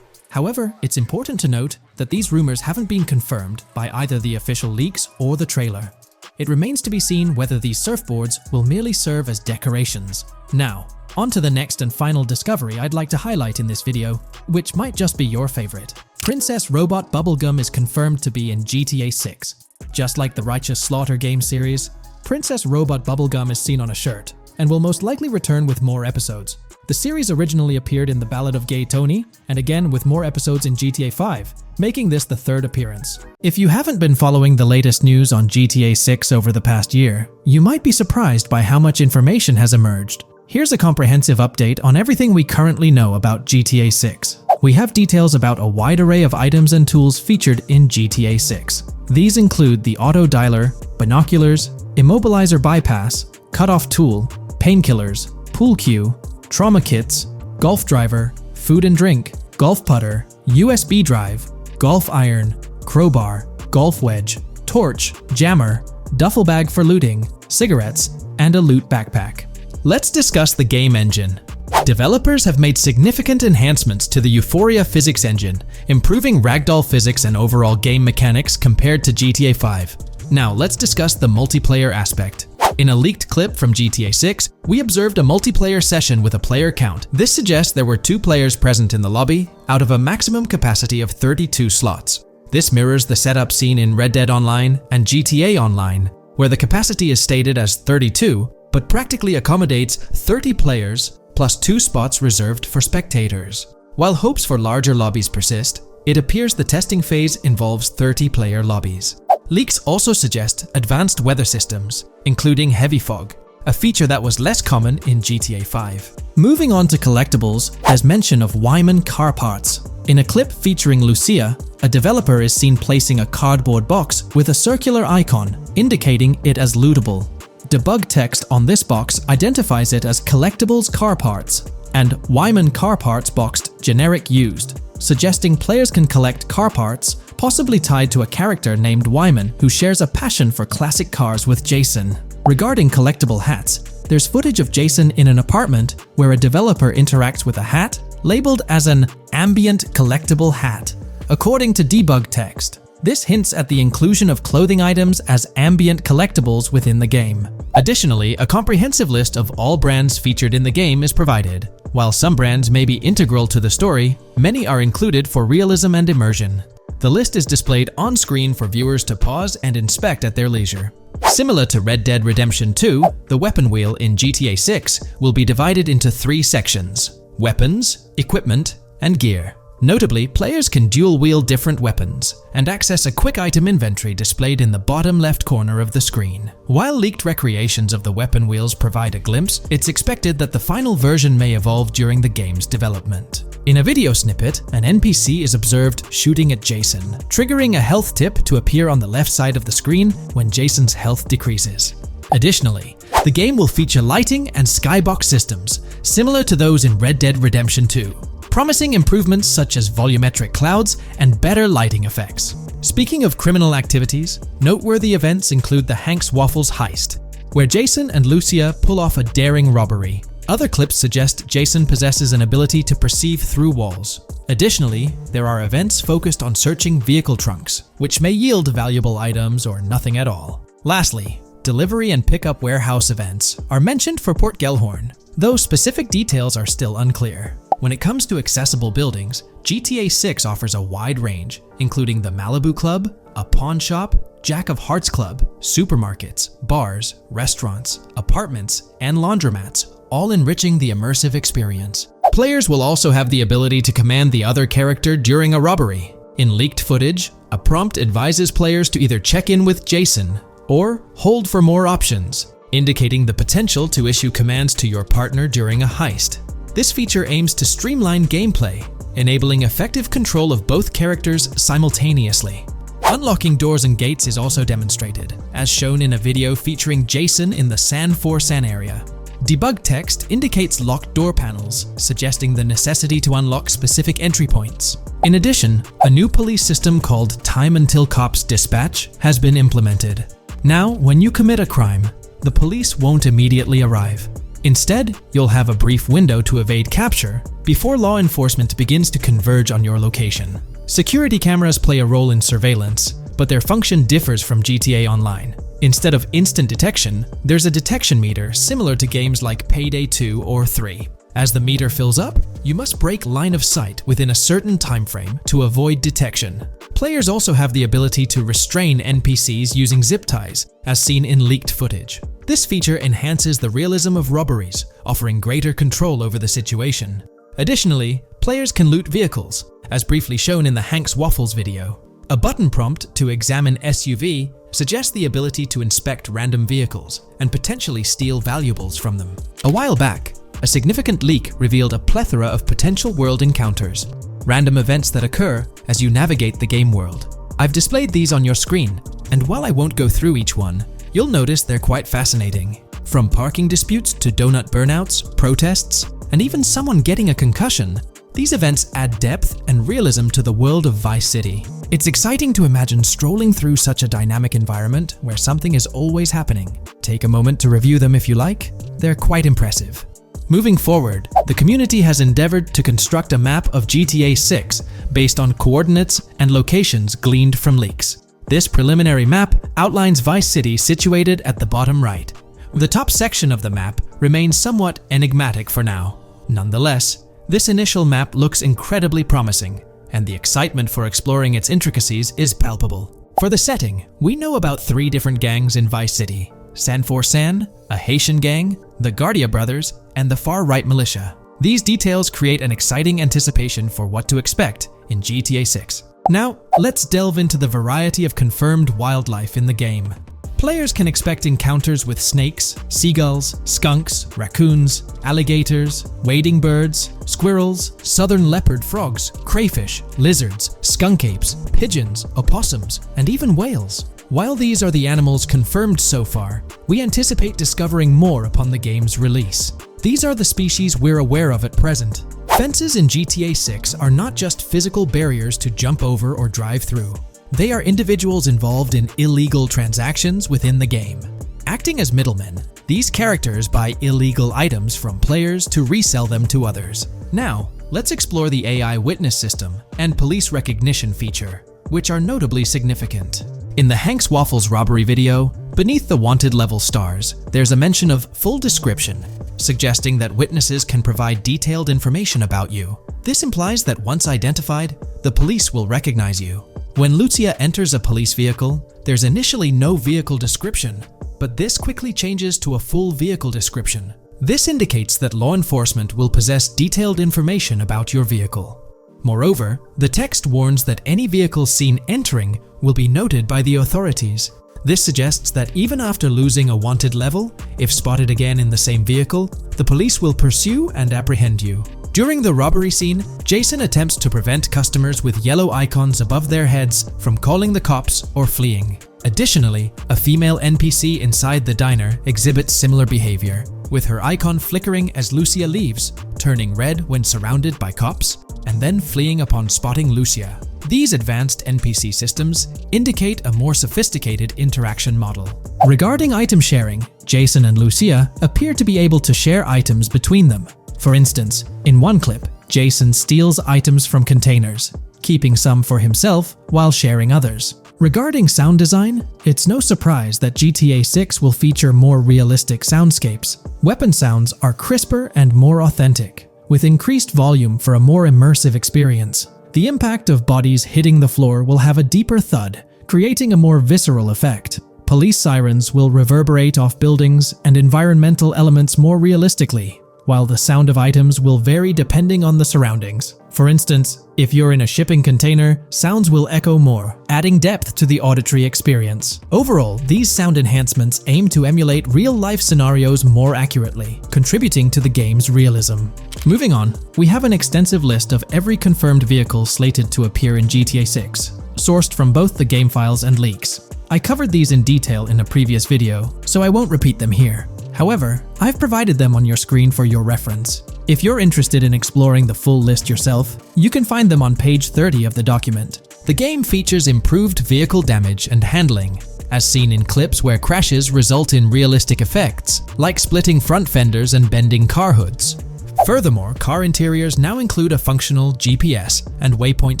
However, it's important to note that these rumors haven't been confirmed by either the official leaks or the trailer. It remains to be seen whether these surfboards will merely serve as decorations. Now, on to the next and final discovery I'd like to highlight in this video, which might just be your favorite. Princess Robot Bubblegum is confirmed to be in GTA 6. Just like the Righteous Slaughter game series, Princess Robot Bubblegum is seen on a shirt, and will most likely return with more episodes. The series originally appeared in The Ballad of Gay Tony, and again with more episodes in GTA 5, making this the third appearance. If you haven't been following the latest news on GTA 6 over the past year, you might be surprised by how much information has emerged. Here's a comprehensive update on everything we currently know about GTA 6. We have details about a wide array of items and tools featured in GTA 6. These include the auto dialer, binoculars, immobilizer bypass, cutoff tool, painkillers, pool cue, trauma kits, golf driver, food and drink, golf putter, USB drive, golf iron, crowbar, golf wedge, torch, jammer, duffel bag for looting, cigarettes, and a loot backpack. Let's discuss the game engine. Developers have made significant enhancements to the Euphoria physics engine, improving ragdoll physics and overall game mechanics compared to GTA 5. Now let's discuss the multiplayer aspect. In a leaked clip from GTA 6, we observed a multiplayer session with a player count. This suggests there were 2 players present in the lobby, out of a maximum capacity of 32 slots. This mirrors the setup seen in Red Dead Online and GTA Online, where the capacity is stated as 32, but practically accommodates 30 players plus 2 spots reserved for spectators. While hopes for larger lobbies persist, it appears the testing phase involves 30-player lobbies. Leaks also suggest advanced weather systems, including heavy fog, a feature that was less common in GTA 5. Moving on to collectibles, there's mention of Wyman car parts. In a clip featuring Lucia, a developer is seen placing a cardboard box with a circular icon, indicating it as lootable. Debug text on this box identifies it as Collectibles Car Parts and Wyman Car Parts boxed Generic Used, suggesting players can collect car parts, possibly tied to a character named Wyman who shares a passion for classic cars with Jason. Regarding collectible hats, there's footage of Jason in an apartment where a developer interacts with a hat labeled as an ambient collectible hat. According to debug text, this hints at the inclusion of clothing items as ambient collectibles within the game. Additionally, a comprehensive list of all brands featured in the game is provided. While some brands may be integral to the story, many are included for realism and immersion. The list is displayed on screen for viewers to pause and inspect at their leisure. Similar to Red Dead Redemption 2, the weapon wheel in GTA 6 will be divided into 3 sections: weapons, equipment, and gear. Notably, players can dual-wield different weapons and access a quick item inventory displayed in the bottom left corner of the screen. While leaked recreations of the weapon wheels provide a glimpse, it's expected that the final version may evolve during the game's development. In a video snippet, an NPC is observed shooting at Jason, triggering a health tip to appear on the left side of the screen when Jason's health decreases. Additionally, the game will feature lighting and skybox systems, similar to those in Red Dead Redemption 2. Promising improvements such as volumetric clouds and better lighting effects. Speaking of criminal activities, noteworthy events include the Hank's Waffles heist, where Jason and Lucia pull off a daring robbery. Other clips suggest Jason possesses an ability to perceive through walls. Additionally, there are events focused on searching vehicle trunks, which may yield valuable items or nothing at all. Lastly, delivery and pickup warehouse events are mentioned for Port Gellhorn, though specific details are still unclear. When it comes to accessible buildings, GTA 6 offers a wide range, including the Malibu Club, a pawn shop, Jack of Hearts Club, supermarkets, bars, restaurants, apartments, and laundromats, all enriching the immersive experience. Players will also have the ability to command the other character during a robbery. In leaked footage, a prompt advises players to either check in with Jason or hold for more options, indicating the potential to issue commands to your partner during a heist. This feature aims to streamline gameplay, enabling effective control of both characters simultaneously. Unlocking doors and gates is also demonstrated, as shown in a video featuring Jason in the San Forsan area. Debug text indicates locked door panels, suggesting the necessity to unlock specific entry points. In addition, a new police system called Time Until Cops Dispatch has been implemented. Now, when you commit a crime, the police won't immediately arrive. Instead, you'll have a brief window to evade capture before law enforcement begins to converge on your location. Security cameras play a role in surveillance, but their function differs from GTA Online. Instead of instant detection, there's a detection meter similar to games like Payday 2 or 3. As the meter fills up, you must break line of sight within a certain time frame to avoid detection. Players also have the ability to restrain NPCs using zip ties, as seen in leaked footage. This feature enhances the realism of robberies, offering greater control over the situation. Additionally, players can loot vehicles, as briefly shown in the Hank's Waffles video. A button prompt to examine SUV suggests the ability to inspect random vehicles and potentially steal valuables from them. A while back, a significant leak revealed a plethora of potential world encounters, random events that occur as you navigate the game world. I've displayed these on your screen, and while I won't go through each one, you'll notice they're quite fascinating. From parking disputes to donut burnouts, protests, and even someone getting a concussion, these events add depth and realism to the world of Vice City. It's exciting to imagine strolling through such a dynamic environment where something is always happening. Take a moment to review them if you like. They're quite impressive. Moving forward, the community has endeavored to construct a map of GTA 6 based on coordinates and locations gleaned from leaks. This preliminary map outlines Vice City situated at the bottom right. The top section of the map remains somewhat enigmatic for now. Nonetheless, this initial map looks incredibly promising, and the excitement for exploring its intricacies is palpable. For the setting, we know about 3 different gangs in Vice City: San Forsan, a Haitian gang, the Guardia Brothers, and the far-right militia. These details create an exciting anticipation for what to expect in GTA 6. Now, let's delve into the variety of confirmed wildlife in the game. Players can expect encounters with snakes, seagulls, skunks, raccoons, alligators, wading birds, squirrels, southern leopard frogs, crayfish, lizards, skunk apes, pigeons, opossums, and even whales. While these are the animals confirmed so far, we anticipate discovering more upon the game's release. These are the species we're aware of at present. Fences in GTA 6 are not just physical barriers to jump over or drive through. They are individuals involved in illegal transactions within the game. Acting as middlemen, these characters buy illegal items from players to resell them to others. Now, let's explore the AI witness system and police recognition feature, which are notably significant. In the Hank's Waffles robbery video, beneath the wanted level stars, there's a mention of full description, suggesting that witnesses can provide detailed information about you. This implies that once identified, the police will recognize you. When Lucia enters a police vehicle, there's initially no vehicle description, but this quickly changes to a full vehicle description. This indicates that law enforcement will possess detailed information about your vehicle. Moreover, the text warns that any vehicle seen entering will be noted by the authorities. This suggests that even after losing a wanted level, if spotted again in the same vehicle, the police will pursue and apprehend you. During the robbery scene, Jason attempts to prevent customers with yellow icons above their heads from calling the cops or fleeing. Additionally, a female NPC inside the diner exhibits similar behavior, with her icon flickering as Lucia leaves, turning red when surrounded by cops, and then fleeing upon spotting Lucia. These advanced NPC systems indicate a more sophisticated interaction model. Regarding item sharing, Jason and Lucia appear to be able to share items between them. For instance, in one clip, Jason steals items from containers, keeping some for himself while sharing others. Regarding sound design, it's no surprise that GTA 6 will feature more realistic soundscapes. Weapon sounds are crisper and more authentic, with increased volume for a more immersive experience. The impact of bodies hitting the floor will have a deeper thud, creating a more visceral effect. Police sirens will reverberate off buildings and environmental elements more realistically. while the sound of items will vary depending on the surroundings. For instance, if you're in a shipping container, sounds will echo more, adding depth to the auditory experience. Overall, these sound enhancements aim to emulate real-life scenarios more accurately, contributing to the game's realism. Moving on, we have an extensive list of every confirmed vehicle slated to appear in GTA 6, sourced from both the game files and leaks. I covered these in detail in a previous video, so I won't repeat them here. However, I've provided them on your screen for your reference. If you're interested in exploring the full list yourself, you can find them on page 30 of the document. The game features improved vehicle damage and handling, as seen in clips where crashes result in realistic effects, like splitting front fenders and bending car hoods. Furthermore, car interiors now include a functional GPS and waypoint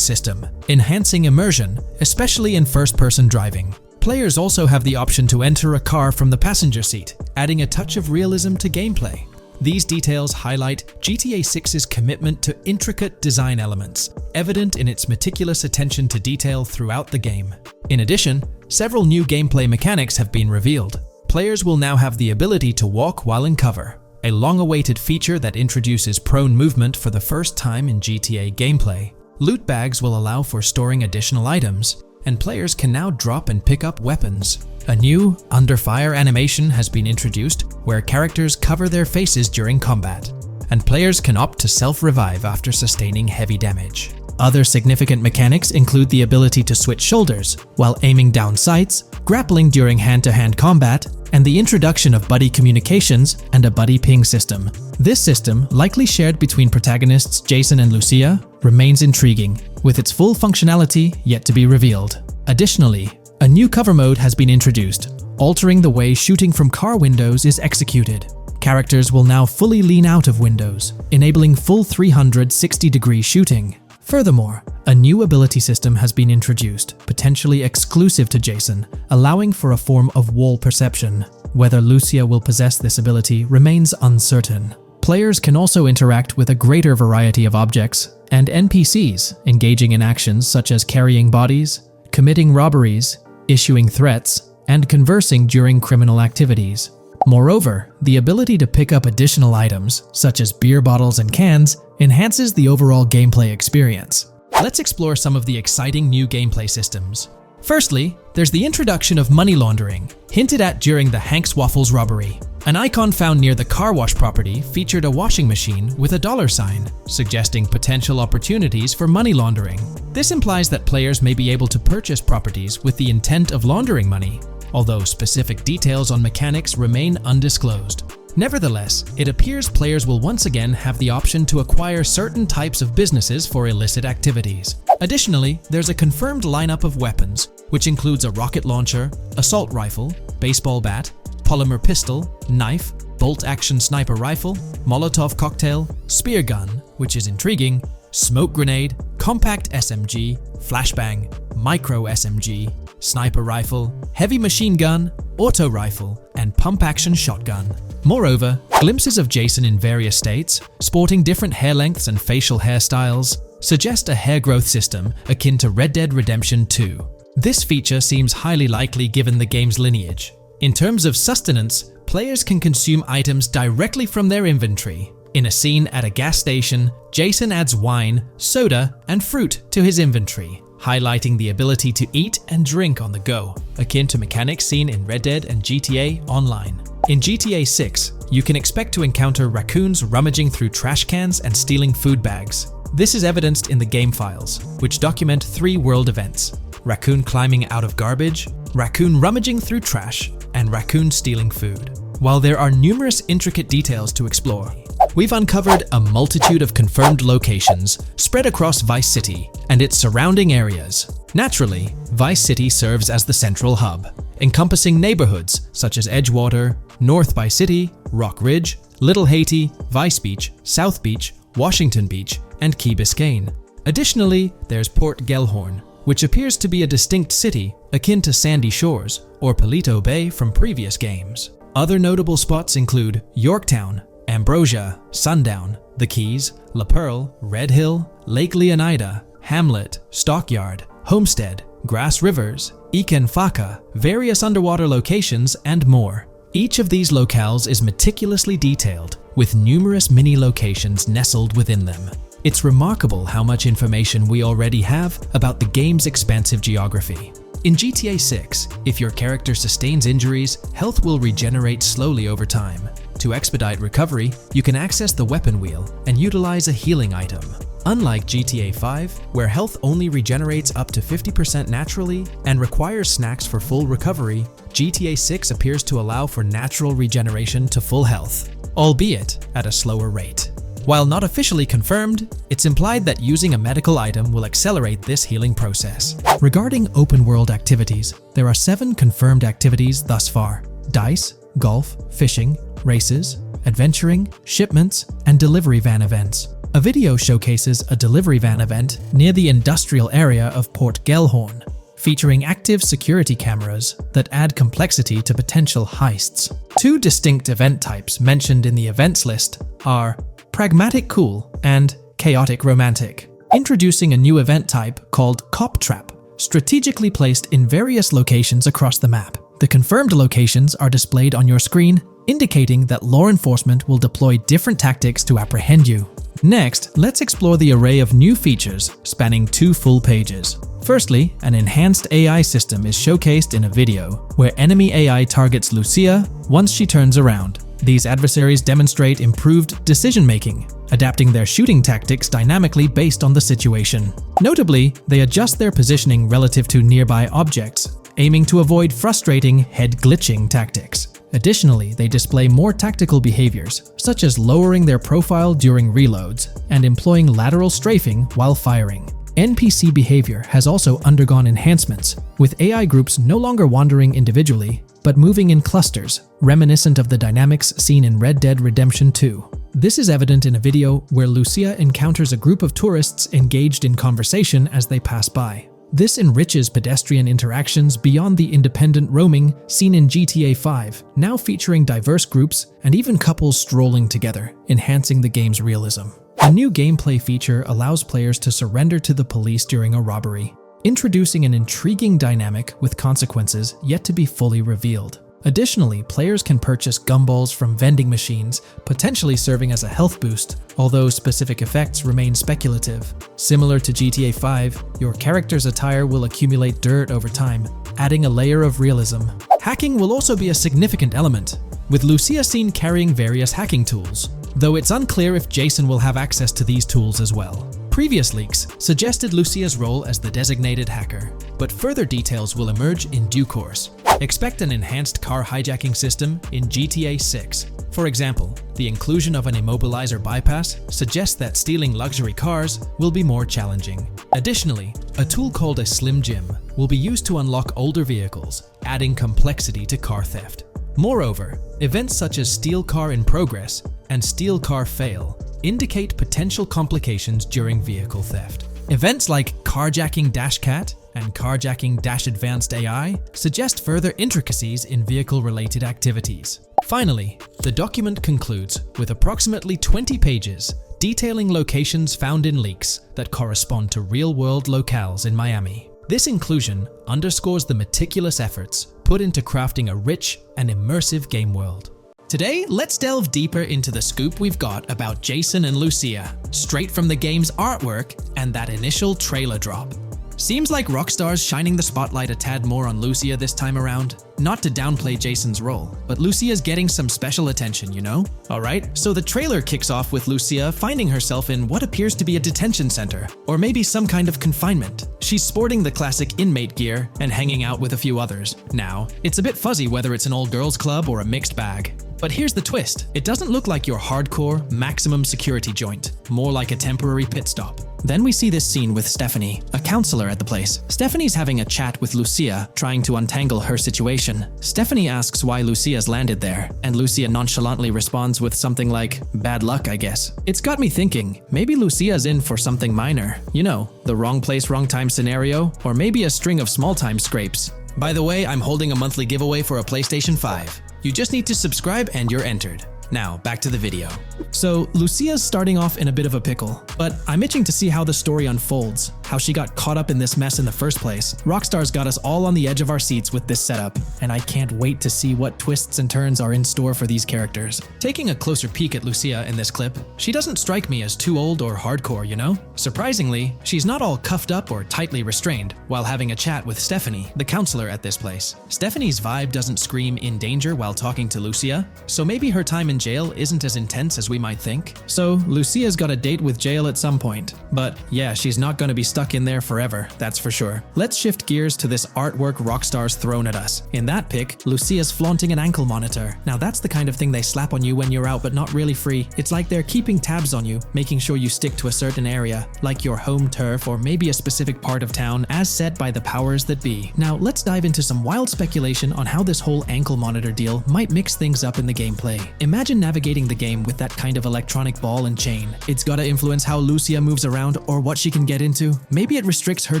system, enhancing immersion, especially in first-person driving. Players also have the option to enter a car from the passenger seat, adding a touch of realism to gameplay. These details highlight GTA 6's commitment to intricate design elements, evident in its meticulous attention to detail throughout the game. In addition, several new gameplay mechanics have been revealed. Players will now have the ability to walk while in cover, a long-awaited feature that introduces prone movement for the first time in GTA gameplay. Loot bags will allow for storing additional items, and players can now drop and pick up weapons. A new under fire animation has been introduced where characters cover their faces during combat, and players can opt to self-revive after sustaining heavy damage. Other significant mechanics include the ability to switch shoulders while aiming down sights, grappling during hand-to-hand combat, and the introduction of buddy communications and a buddy ping system. This system, likely shared between protagonists Jason and Lucia, remains intriguing, with its full functionality yet to be revealed. Additionally, a new cover mode has been introduced, altering the way shooting from car windows is executed. Characters will now fully lean out of windows, enabling full 360-degree shooting. Furthermore, a new ability system has been introduced, potentially exclusive to Jason, allowing for a form of wall perception. Whether Lucia will possess this ability remains uncertain. Players can also interact with a greater variety of objects and NPCs, engaging in actions such as carrying bodies, committing robberies, issuing threats, and conversing during criminal activities. Moreover, the ability to pick up additional items, such as beer bottles and cans, enhances the overall gameplay experience. Let's explore some of the exciting new gameplay systems. Firstly, there's the introduction of money laundering, hinted at during the Hank's Waffles robbery. An icon found near the car wash property featured a washing machine with a dollar sign, suggesting potential opportunities for money laundering. This implies that players may be able to purchase properties with the intent of laundering money, although specific details on mechanics remain undisclosed. Nevertheless, it appears players will once again have the option to acquire certain types of businesses for illicit activities. Additionally, there's a confirmed lineup of weapons, which includes a rocket launcher, assault rifle, baseball bat, polymer pistol, knife, bolt-action sniper rifle, Molotov cocktail, spear gun, which is intriguing, smoke grenade, compact SMG, flashbang, micro SMG, sniper rifle, heavy machine gun, auto rifle, and pump-action shotgun. Moreover, glimpses of Jason in various states, sporting different hair lengths and facial hairstyles, suggest a hair growth system akin to Red Dead Redemption 2. This feature seems highly likely given the game's lineage. In terms of sustenance, players can consume items directly from their inventory. In a scene at a gas station, Jason adds wine, soda, and fruit to his inventory, highlighting the ability to eat and drink on the go, akin to mechanics seen in Red Dead and GTA Online. In GTA 6, you can expect to encounter raccoons rummaging through trash cans and stealing food bags. This is evidenced in the game files, which document 3 world events: raccoon climbing out of garbage, raccoon rummaging through trash, and raccoon stealing food. While there are numerous intricate details to explore, we've uncovered a multitude of confirmed locations spread across Vice City and its surrounding areas. Naturally, Vice City serves as the central hub, encompassing neighborhoods such as Edgewater, North Vice City, Rock Ridge, Little Haiti, Vice Beach, South Beach, Washington Beach, and Key Biscayne. Additionally, there's Port Gellhorn, which appears to be a distinct city akin to Sandy Shores or Paleto Bay from previous games. Other notable spots include Yorktown, Ambrosia, Sundown, The Keys, La Pearl, Red Hill, Lake Leonida, Hamlet, Stockyard, Homestead, Grass Rivers, Iken Faka, various underwater locations, and more. Each of these locales is meticulously detailed, with numerous mini locations nestled within them. It's remarkable how much information we already have about the game's expansive geography. In GTA 6, if your character sustains injuries, health will regenerate slowly over time. To expedite recovery, you can access the weapon wheel and utilize a healing item. Unlike GTA 5, where health only regenerates up to 50% naturally and requires snacks for full recovery, GTA 6 appears to allow for natural regeneration to full health, albeit at a slower rate. While not officially confirmed, it's implied that using a medical item will accelerate this healing process. Regarding open-world activities, there are 7 confirmed activities thus far: dice, golf, fishing, races, adventuring, shipments, and delivery van events. A video showcases a delivery van event near the industrial area of Port Gellhorn, featuring active security cameras that add complexity to potential heists. 2 distinct event types mentioned in the events list are Pragmatic Cool and Chaotic Romantic, introducing a new event type called Cop Trap, strategically placed in various locations across the map. The confirmed locations are displayed on your screen, indicating that law enforcement will deploy different tactics to apprehend you. Next, let's explore the array of new features spanning 2 full pages. Firstly, an enhanced AI system is showcased in a video, where enemy AI targets Lucia once she turns around. These adversaries demonstrate improved decision-making, adapting their shooting tactics dynamically based on the situation. Notably, they adjust their positioning relative to nearby objects, aiming to avoid frustrating head-glitching tactics. Additionally, they display more tactical behaviors, such as lowering their profile during reloads and employing lateral strafing while firing. NPC behavior has also undergone enhancements, with AI groups no longer wandering individually, but moving in clusters, reminiscent of the dynamics seen in Red Dead Redemption 2. This is evident in a video where Lucia encounters a group of tourists engaged in conversation as they pass by. This enriches pedestrian interactions beyond the independent roaming seen in GTA 5, now featuring diverse groups and even couples strolling together, enhancing the game's realism. A new gameplay feature allows players to surrender to the police during a robbery, introducing an intriguing dynamic with consequences yet to be fully revealed. Additionally, players can purchase gumballs from vending machines, potentially serving as a health boost, although specific effects remain speculative. Similar to GTA 5, your character's attire will accumulate dirt over time, adding a layer of realism. Hacking will also be a significant element, with Lucia seen carrying various hacking tools, though it's unclear if Jason will have access to these tools as well. Previous leaks suggested Lucia's role as the designated hacker, but further details will emerge in due course. Expect an enhanced car hijacking system in GTA 6. For example, the inclusion of an immobilizer bypass suggests that stealing luxury cars will be more challenging. Additionally, a tool called a Slim Jim will be used to unlock older vehicles, adding complexity to car theft. Moreover, events such as Steal Car in Progress and Steal Car Fail indicate potential complications during vehicle theft. Events like Carjacking Cat and Carjacking Advanced AI suggest further intricacies in vehicle-related activities. Finally, the document concludes with approximately 20 pages detailing locations found in leaks that correspond to real-world locales in Miami. This inclusion underscores the meticulous efforts put into crafting a rich and immersive game world. Today, let's delve deeper into the scoop we've got about Jason and Lucia, straight from the game's artwork and that initial trailer drop. Seems like Rockstar's shining the spotlight a tad more on Lucia this time around. Not to downplay Jason's role, but Lucia's getting some special attention, you know? Alright, so the trailer kicks off with Lucia finding herself in what appears to be a detention center, or maybe some kind of confinement. She's sporting the classic inmate gear and hanging out with a few others. Now, it's a bit fuzzy whether it's an all-girls club or a mixed bag. But here's the twist. It doesn't look like your hardcore, maximum security joint, more like a temporary pit stop. Then we see this scene with Stephanie, a counselor at the place. Stephanie's having a chat with Lucia, trying to untangle her situation. Stephanie asks why Lucia's landed there, and Lucia nonchalantly responds with something like, "Bad luck, I guess." It's got me thinking, maybe Lucia's in for something minor. You know, the wrong place, wrong time scenario, or maybe a string of small-time scrapes. By the way, I'm holding a monthly giveaway for a PlayStation 5. You just need to subscribe and you're entered. Now, back to the video. So, Lucia's starting off in a bit of a pickle, but I'm itching to see how the story unfolds, how she got caught up in this mess in the first place. Rockstar's got us all on the edge of our seats with this setup, and I can't wait to see what twists and turns are in store for these characters. Taking a closer peek at Lucia in this clip, she doesn't strike me as too old or hardcore, you know? Surprisingly, she's not all cuffed up or tightly restrained while having a chat with Stephanie, the counselor at this place. Stephanie's vibe doesn't scream in danger while talking to Lucia, so maybe her time in jail isn't as intense as we might think. So, Lucia's got a date with jail at some point. But yeah, she's not gonna be stuck in there forever, that's for sure. Let's shift gears to this artwork Rockstar's thrown at us. In that pic, Lucia's flaunting an ankle monitor. Now that's the kind of thing they slap on you when you're out but not really free. It's like they're keeping tabs on you, making sure you stick to a certain area, like your home turf or maybe a specific part of town as set by the powers that be. Now let's dive into some wild speculation on how this whole ankle monitor deal might mix things up in the gameplay. Imagine navigating the game with that kind of electronic ball and chain. It's gotta influence how Lucia moves around or what she can get into. Maybe it restricts her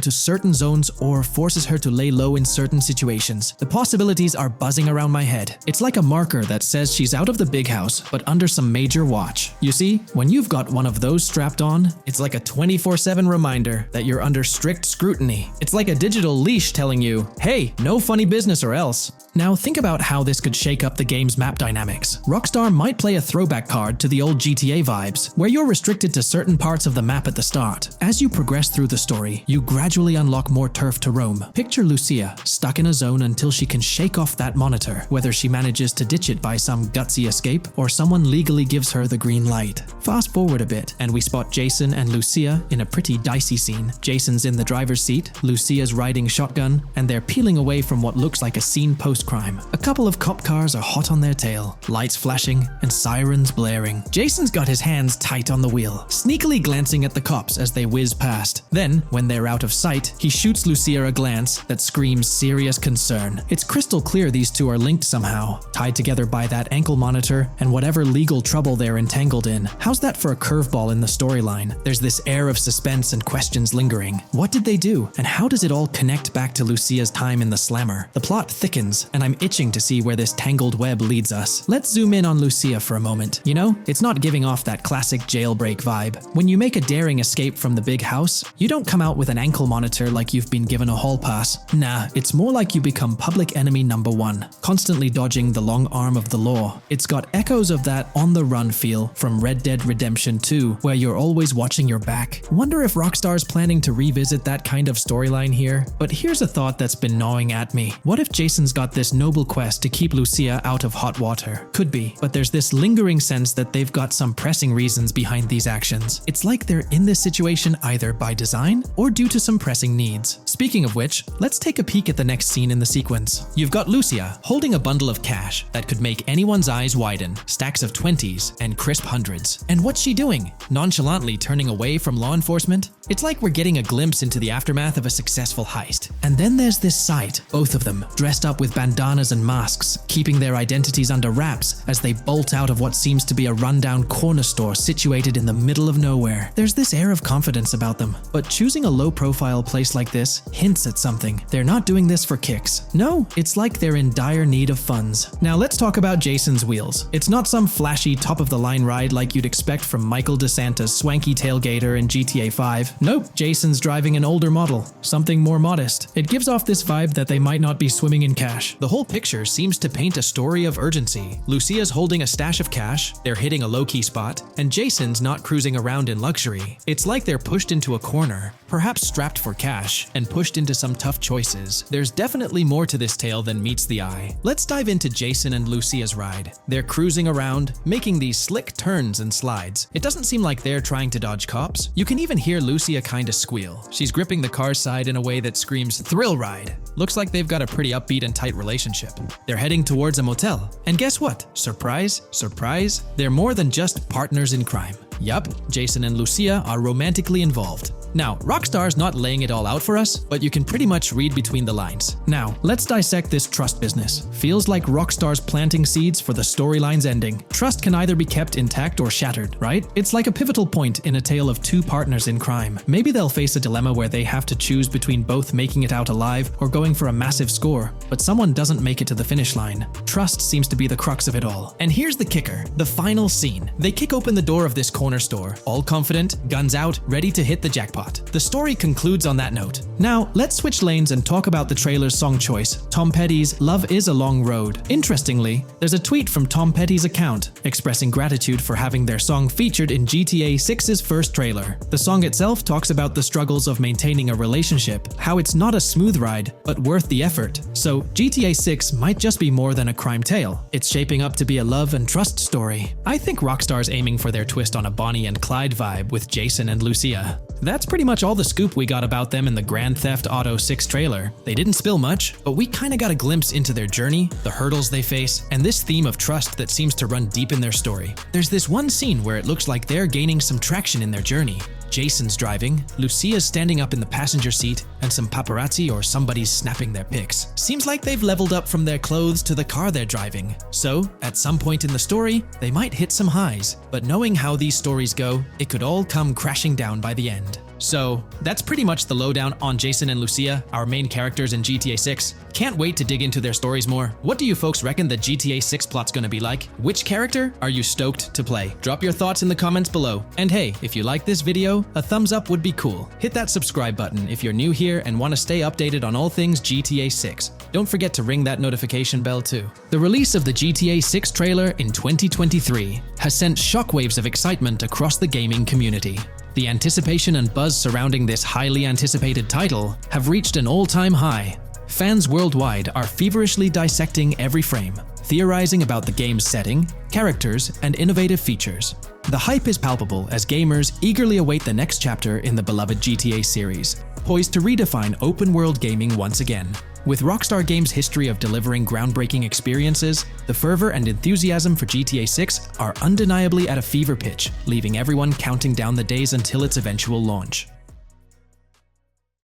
to certain zones or forces her to lay low in certain situations. The possibilities are buzzing around my head. It's like a marker that says she's out of the big house, but under some major watch. You see, when you've got one of those strapped on, it's like a 24/7 reminder that you're under strict scrutiny. It's like a digital leash telling you, hey, no funny business or else. Now think about how this could shake up the game's map dynamics. Rockstar might play a throwback card to the old GTA vibes, where you're restricted to certain parts of the map at the start. As you progress through the story, you gradually unlock more turf to roam. Picture Lucia, stuck in a zone until she can shake off that monitor, whether she manages to ditch it by some gutsy escape, or someone legally gives her the green light. Fast forward a bit, and we spot Jason and Lucia in a pretty dicey scene. Jason's in the driver's seat, Lucia's riding shotgun, and they're peeling away from what looks like a scene post-crime. A couple of cop cars are hot on their tail, lights flashing, and sirens blaring. Jason's got his hands tight on the wheel, sneakily glancing at the cops as they whiz past. Then, when they're out of sight, he shoots Lucia a glance that screams serious concern. It's crystal clear these two are linked somehow, tied together by that ankle monitor and whatever legal trouble they're entangled in. How's that for a curveball in the storyline? There's this air of suspense and questions lingering. What did they do? And how does it all connect back to Lucia's time in the slammer? The plot thickens, and I'm itching to see where this tangled web leads us. Let's zoom in on Lucia for a moment. You know, it's not giving off that classic jailbreak vibe. When you make a daring escape from the big house, you don't come out with an ankle monitor like you've been given a hall pass. Nah, it's more like you become public enemy number one, constantly dodging the long arm of the law. It's got echoes of that on-the-run feel from Red Dead Redemption 2, where you're always watching your back. Wonder if Rockstar's planning to revisit that kind of storyline here? But here's a thought that's been gnawing at me. What if Jason's got this noble quest to keep Lucia out of hot water? Could be, but there's this lingering sense that they've got some pressing reasons behind these actions. It's like they're in this situation either by design or due to some pressing needs. Speaking of which, let's take a peek at the next scene in the sequence. You've got Lucia holding a bundle of cash that could make anyone's eyes widen, stacks of 20s and crisp hundreds. And what's she doing? Nonchalantly turning away from law enforcement? It's like we're getting a glimpse into the aftermath of a successful heist. And then there's this sight, both of them, dressed up with bandanas and masks, keeping their identities under wraps as they bolt out of what seems to be a rundown corner store situated in the middle of nowhere. There's this air of confidence about them, but choosing a low-profile place like this hints at something. They're not doing this for kicks. No, it's like they're in dire need of funds. Now let's talk about Jason's wheels. It's not some flashy top-of-the-line ride like you'd expect from Michael DeSanta's swanky tailgater in GTA 5. Nope, Jason's driving an older model, something more modest. It gives off this vibe that they might not be swimming in cash. The whole picture seems to paint a story of urgency. Lucia's holding a stash of cash, they're hitting a low-key spot, and Jason's not cruising around in luxury. It's like they're pushed into a corner, perhaps strapped for cash, and pushed into some tough choices. There's definitely more to this tale than meets the eye. Let's dive into Jason and Lucia's ride. They're cruising around, making these slick turns and slides. It doesn't seem like they're trying to dodge cops. You can even hear Lucia kinda squeal. She's gripping the car's side in a way that screams thrill ride. Looks like they've got a pretty upbeat and tight relationship. They're heading towards a motel. And guess what? Surprise, surprise, they're more than just partners in crime. Yup, Jason and Lucia are romantically involved. Now, Rockstar's not laying it all out for us, but you can pretty much read between the lines. Now, let's dissect this trust business. Feels like Rockstar's planting seeds for the storyline's ending. Trust can either be kept intact or shattered, right? It's like a pivotal point in a tale of two partners in crime. Maybe they'll face a dilemma where they have to choose between both making it out alive or going for a massive score, but someone doesn't make it to the finish line. Trust seems to be the crux of it all. And here's the kicker, the final scene. They kick open the door of this corner store, all confident, guns out, ready to hit the jackpot. The story concludes on that note. Now, let's switch lanes and talk about the trailer's song choice, Tom Petty's Love Is a Long Road. Interestingly, there's a tweet from Tom Petty's account expressing gratitude for having their song featured in GTA 6's first trailer. The song itself talks about the struggles of maintaining a relationship, how it's not a smooth ride, but worth the effort. So, GTA 6 might just be more than a crime tale. It's shaping up to be a love and trust story. I think Rockstar's aiming for their twist on a Bonnie and Clyde vibe with Jason and Lucia. That's pretty much all the scoop we got about them in the Grand Theft Auto 6 trailer. They didn't spill much, but we kinda got a glimpse into their journey, the hurdles they face, and this theme of trust that seems to run deep in their story. There's this one scene where it looks like they're gaining some traction in their journey. Jason's driving, Lucia's standing up in the passenger seat, and some paparazzi or somebody's snapping their pics. Seems like they've leveled up from their clothes to the car they're driving. So, at some point in the story, they might hit some highs. But knowing how these stories go, it could all come crashing down by the end. So, that's pretty much the lowdown on Jason and Lucia, our main characters in GTA 6. Can't wait to dig into their stories more. What do you folks reckon the GTA 6 plot's gonna be like? Which character are you stoked to play? Drop your thoughts in the comments below. And hey, if you like this video, a thumbs up would be cool. Hit that subscribe button if you're new here and want to stay updated on all things GTA 6. Don't forget to ring that notification bell too. The release of the GTA 6 trailer in 2023 has sent shockwaves of excitement across the gaming community. The anticipation and buzz surrounding this highly anticipated title have reached an all-time high. Fans worldwide are feverishly dissecting every frame, theorizing about the game's setting, characters, and innovative features. The hype is palpable as gamers eagerly await the next chapter in the beloved GTA series, poised to redefine open-world gaming once again. With Rockstar Games' history of delivering groundbreaking experiences, the fervor and enthusiasm for GTA 6 are undeniably at a fever pitch, leaving everyone counting down the days until its eventual launch.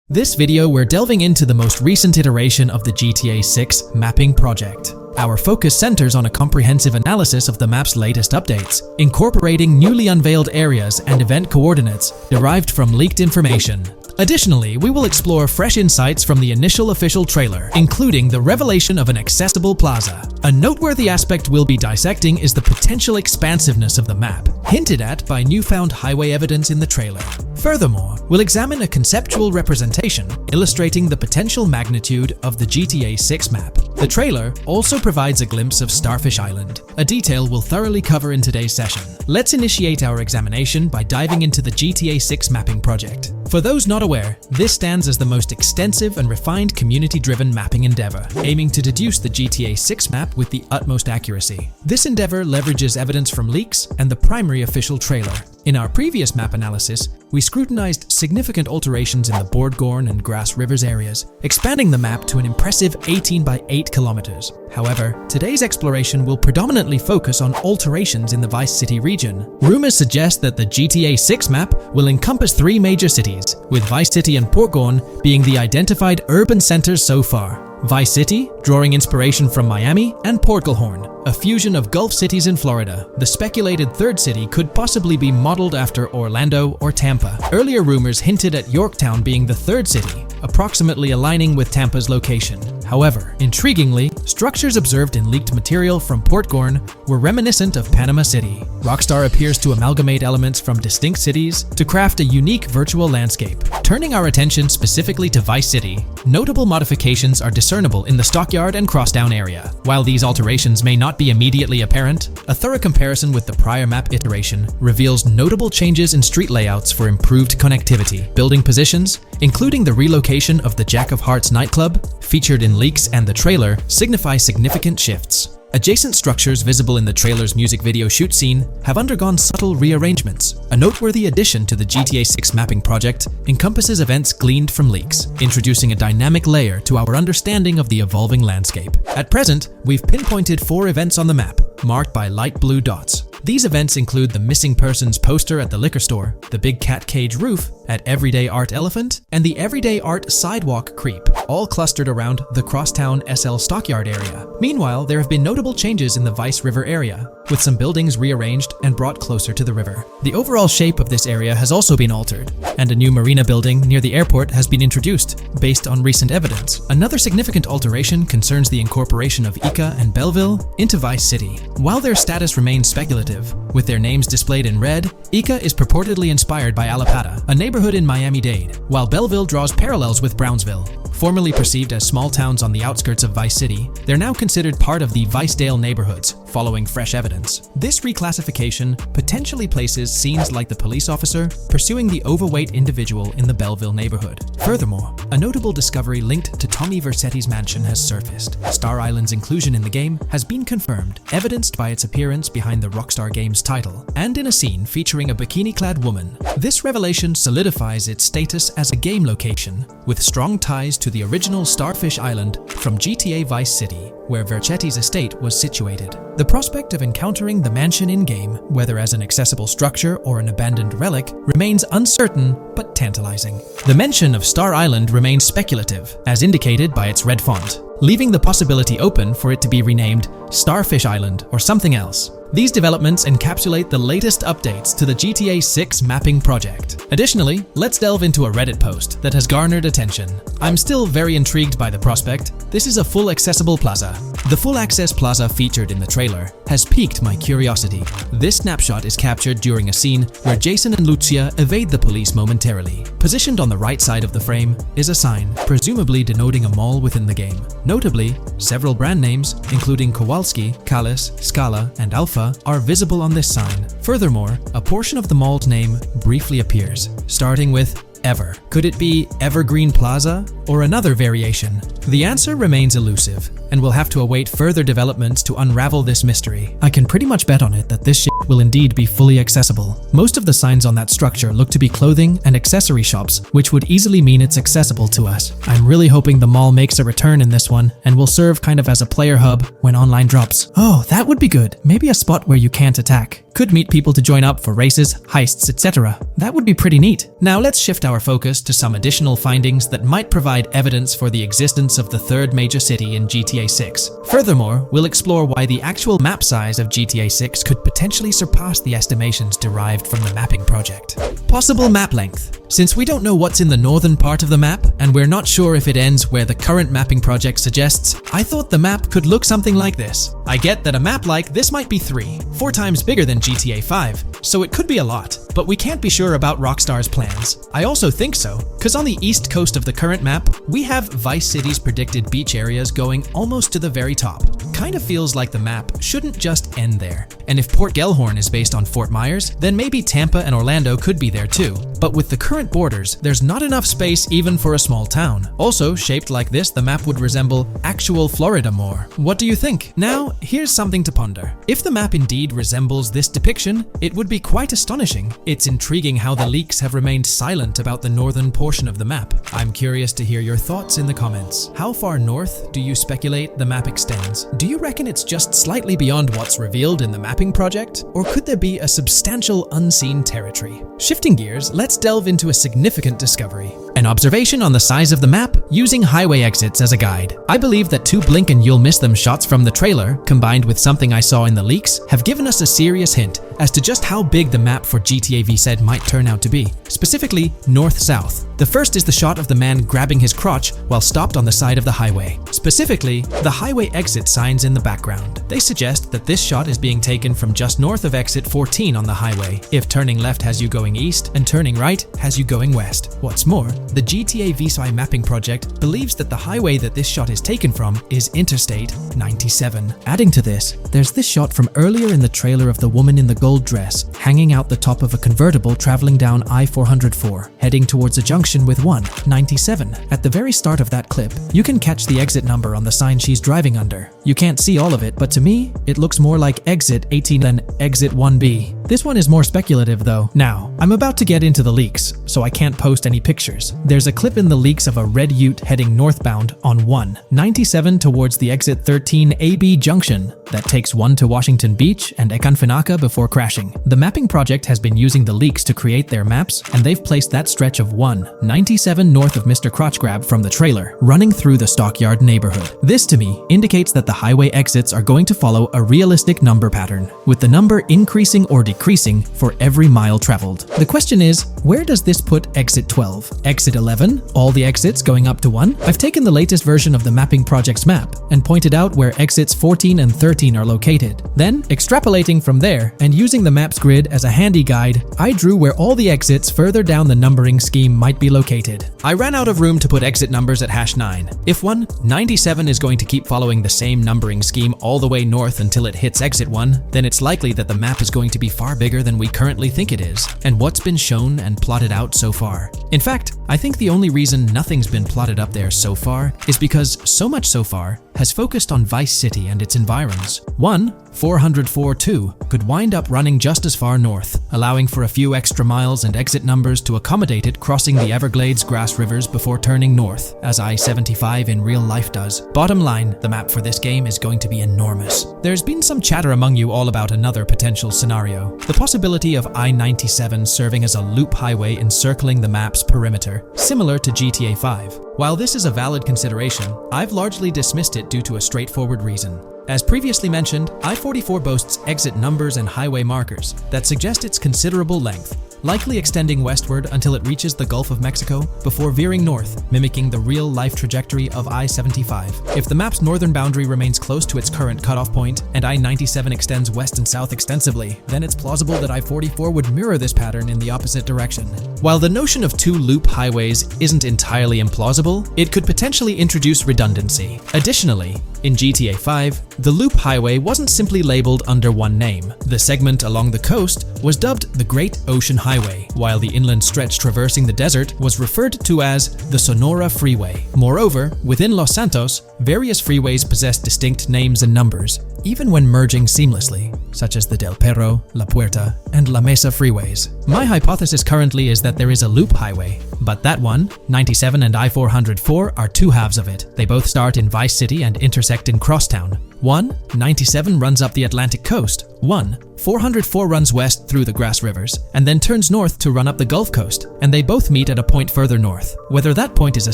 This video, we're delving into the most recent iteration of the GTA 6 mapping project. Our focus centers on a comprehensive analysis of the map's latest updates, incorporating newly unveiled areas and event coordinates derived from leaked information. Additionally, we will explore fresh insights from the initial official trailer, including the revelation of an accessible plaza. A noteworthy aspect we'll be dissecting is the potential expansiveness of the map, hinted at by newfound highway evidence in the trailer. Furthermore, we'll examine a conceptual representation illustrating the potential magnitude of the GTA 6 map. The trailer also provides a glimpse of Starfish Island, a detail we'll thoroughly cover in today's session. Let's initiate our examination by diving into the GTA 6 mapping project. For those not aware, this stands as the most extensive and refined community-driven mapping endeavor, aiming to deduce the GTA 6 map with the utmost accuracy. This endeavor leverages evidence from leaks and the primary official trailer. In our previous map analysis, we scrutinized significant alterations in the Bordgorn and Grass Rivers areas, expanding the map to an impressive 18 by 8 kilometers. However, today's exploration will predominantly focus on alterations in the Vice City region. Rumors suggest that the GTA 6 map will encompass 3 major cities, with Vice City and Portgorn being the identified urban centers so far. Vice City, drawing inspiration from Miami, and Portgorn, a fusion of Gulf cities in Florida. The speculated third city could possibly be modeled after Orlando or Tampa. Earlier rumors hinted at Yorktown being the third city, approximately aligning with Tampa's location. However, intriguingly, structures observed in leaked material from Portgorn were reminiscent of Panama City. Rockstar appears to amalgamate elements from distinct cities to craft a unique virtual landscape. Turning our attention specifically to Vice City, notable modifications are discernible in the Stockyard and Crosstown area. While these alterations may not be immediately apparent, a thorough comparison with the prior map iteration reveals notable changes in street layouts for improved connectivity. Building positions, including the relocation of the Jack of Hearts nightclub, featured in leaks and the trailer, signify significant shifts. Adjacent structures visible in the trailer's music video shoot scene have undergone subtle rearrangements. A noteworthy addition to the GTA 6 mapping project encompasses events gleaned from leaks, introducing a dynamic layer to our understanding of the evolving landscape. At present, we've pinpointed 4 events on the map, marked by light blue dots. These events include the missing persons poster at the liquor store, the big cat cage roof at Everyday Art Elephant, and the Everyday Art Sidewalk Creep, all clustered around the Crosstown SL Stockyard area. Meanwhile, there have been notable changes in the Vice River area, with some buildings rearranged and brought closer to the river. The overall shape of this area has also been altered, and a new marina building near the airport has been introduced, based on recent evidence. Another significant alteration concerns the incorporation of Ica and Belleville into Vice City. While their status remains speculative, with their names displayed in red, Ica is purportedly inspired by Allapattah, a neighborhood in Miami-Dade, while Belleville draws parallels with Brownsville. Formerly perceived as small towns on the outskirts of Vice City, they're now considered part of the Vicedale neighborhoods, following fresh evidence. This reclassification potentially places scenes like the police officer pursuing the overweight individual in the Belleville neighborhood. Furthermore, a notable discovery linked to Tommy Vercetti's mansion has surfaced. Star Island's inclusion in the game has been confirmed, evidenced by its appearance behind the Rockstar Games title, and in a scene featuring a bikini-clad woman. This revelation solidifies its status as a game location, with strong ties to the original Starfish Island from GTA Vice City, where Vercetti's estate was situated. The prospect of encountering the mansion in-game, whether as an accessible structure or an abandoned relic, remains uncertain but tantalizing. The mention of Star Island remains speculative, as indicated by its red font, leaving the possibility open for it to be renamed Starfish Island or something else. These developments encapsulate the latest updates to the GTA 6 mapping project. Additionally, let's delve into a Reddit post that has garnered attention. I'm still very intrigued by the prospect. This is a full accessible plaza. The full access plaza featured in the trailer has piqued my curiosity. This snapshot is captured during a scene where Jason and Lucia evade the police momentarily. Positioned on the right side of the frame is a sign, presumably denoting a mall within the game. Notably, several brand names, including Kowalski, Callis, Scala, and Alpha, are visible on this sign. Furthermore, a portion of the mall's name briefly appears, starting with Ever. Could it be Evergreen Plaza or another variation? The answer remains elusive, and we'll have to await further developments to unravel this mystery. I can pretty much bet on it that this shit will indeed be fully accessible. Most of the signs on that structure look to be clothing and accessory shops, which would easily mean it's accessible to us. I'm really hoping the mall makes a return in this one and will serve kind of as a player hub when online drops. Oh, that would be good. Maybe a spot where you can't attack. Could meet people to join up for races, heists, etc. That would be pretty neat. Now let's shift our focus to some additional findings that might provide evidence for the existence of the third major city in GTA 6. Furthermore, we'll explore why the actual map size of GTA 6 could potentially surpass the estimations derived from the mapping project. Possible map length. Since we don't know what's in the northern part of the map, and we're not sure if it ends where the current mapping project suggests, I thought the map could look something like this. I get that a map like this might be 4 times bigger than GTA 5, so it could be a lot, but we can't be sure about Rockstar's plans. I also think so, cause on the east coast of the current map, we have Vice City's predicted beach areas going almost to the very top. Kind of feels like the map shouldn't just end there. And if Port Gellhorn is based on Fort Myers, then maybe Tampa and Orlando could be there too. But with the current borders, there's not enough space even for a small town. Also, shaped like this, the map would resemble actual Florida more. What do you think? Now, here's something to ponder. If the map indeed resembles this depiction, it would be quite astonishing. It's intriguing how the leaks have remained silent about the northern portion of the map. I'm curious to hear your thoughts in the comments. How far north do you speculate the map extends? Do you reckon it's just slightly beyond what's revealed in the mapping project? Or could there be a substantial unseen territory? Shifting gears, let's delve into a significant discovery. An observation on the size of the map using highway exits as a guide. I believe that 2 blink and you'll miss them shots from the trailer, combined with something I saw in the leaks, have given us a serious hint as to just how big the map for GTA VZ might turn out to be. Specifically, north-south. The first is the shot of the man grabbing his crotch while stopped on the side of the highway. Specifically, the highway exit signs in the background. They suggest that this shot is being taken from just north of exit 14 on the highway, if turning left has you going east and turning right has you going west. What's more, the GTA VSI mapping project believes that the highway that this shot is taken from is Interstate 97. Adding to this, there's this shot from earlier in the trailer of the woman in the gold dress hanging out the top of a convertible traveling down I-404, heading towards a junction with 197. At the very start of that clip, you can catch the exit number on the sign she's driving under. You can't see all of it, but to me, it looks more like exit 18 than exit 1B. This one is more speculative though. Now, I'm about to get into the leaks, so I can't post any pictures. There's a clip in the leaks of a red ute heading northbound on 197 towards the exit 13 AB junction that takes 1 to Washington Beach and Ekanfinaka before crashing. The mapping project has been using the leaks to create their maps, and they've placed that stretch of 197 north of Mr. Crotchgrab from the trailer, running through the Stockyard neighborhood. This to me indicates that the highway exits are going to follow a realistic number pattern, with the number increasing or decreasing for every mile traveled. The question is, where does this put exit 12? Exit 11? All the exits going up to 1? I've taken the latest version of the mapping project's map and pointed out where exits 14 and 13 are located. Then, extrapolating from there and using the map's grid as a handy guide, I drew where all the exits further down the numbering scheme might be located. I ran out of room to put exit numbers at #9. If 197 is going to keep following the same numbering scheme all the way north until it hits exit 1, then it's likely that the map is going to be far bigger than we currently think it is, and what's been shown and plotted out so far. In fact, I think the only reason nothing's been plotted up there so far is because so much so far has focused on Vice City and its environs. 404.2 could wind up running just as far north, allowing for a few extra miles and exit numbers to accommodate it crossing the Everglades grass rivers before turning north, as I-75 in real life does. Bottom line, the map for this game is going to be enormous. There's been some chatter among you all about another potential scenario, the possibility of I-97 serving as a loop highway encircling the map's perimeter, similar to GTA 5. While this is a valid consideration, I've largely dismissed it due to a straightforward reason. As previously mentioned, I-44 boasts exit numbers and highway markers that suggest its considerable length, likely extending westward until it reaches the Gulf of Mexico before veering north, mimicking the real-life trajectory of I-75. If the map's northern boundary remains close to its current cutoff point, and I-97 extends west and south extensively, then it's plausible that I-44 would mirror this pattern in the opposite direction. While the notion of two loop highways isn't entirely implausible, it could potentially introduce redundancy. Additionally, in GTA 5, the loop highway wasn't simply labeled under one name. The segment along the coast was dubbed the Great Ocean Highway, while the inland stretch traversing the desert was referred to as the Sonora Freeway. Moreover, within Los Santos, various freeways possess distinct names and numbers, even when merging seamlessly, such as the Del Perro, La Puerta, and La Mesa freeways. My hypothesis currently is that there is a loop highway, but that one, 97 and I-404, are two halves of it. They both start in Vice City and intersect in Crosstown. 197 runs up the Atlantic coast. 404 runs west through the Grass Rivers, and then turns north to run up the Gulf Coast, and they both meet at a point further north. Whether that point is a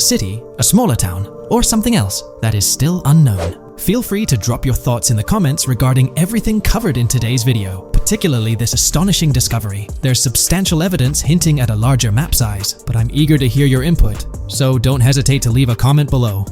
city, a smaller town, or something else, that is still unknown. Feel free to drop your thoughts in the comments regarding everything covered in today's video, particularly this astonishing discovery. There's substantial evidence hinting at a larger map size, but I'm eager to hear your input, so don't hesitate to leave a comment below.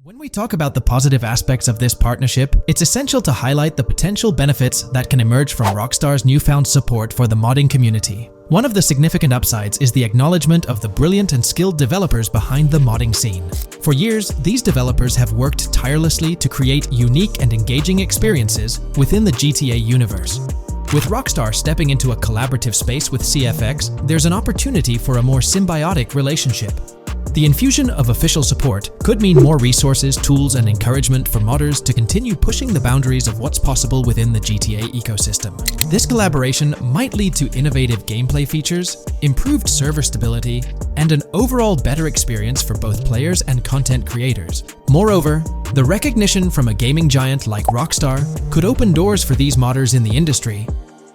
When we talk about the positive aspects of this partnership, it's essential to highlight the potential benefits that can emerge from Rockstar's newfound support for the modding community. One of the significant upsides is the acknowledgement of the brilliant and skilled developers behind the modding scene. For years, these developers have worked tirelessly to create unique and engaging experiences within the GTA universe. With Rockstar stepping into a collaborative space with CFX, there's an opportunity for a more symbiotic relationship. The infusion of official support could mean more resources, tools, and encouragement for modders to continue pushing the boundaries of what's possible within the GTA ecosystem. This collaboration might lead to innovative gameplay features, improved server stability, and an overall better experience for both players and content creators. Moreover, the recognition from a gaming giant like Rockstar could open doors for these modders in the industry.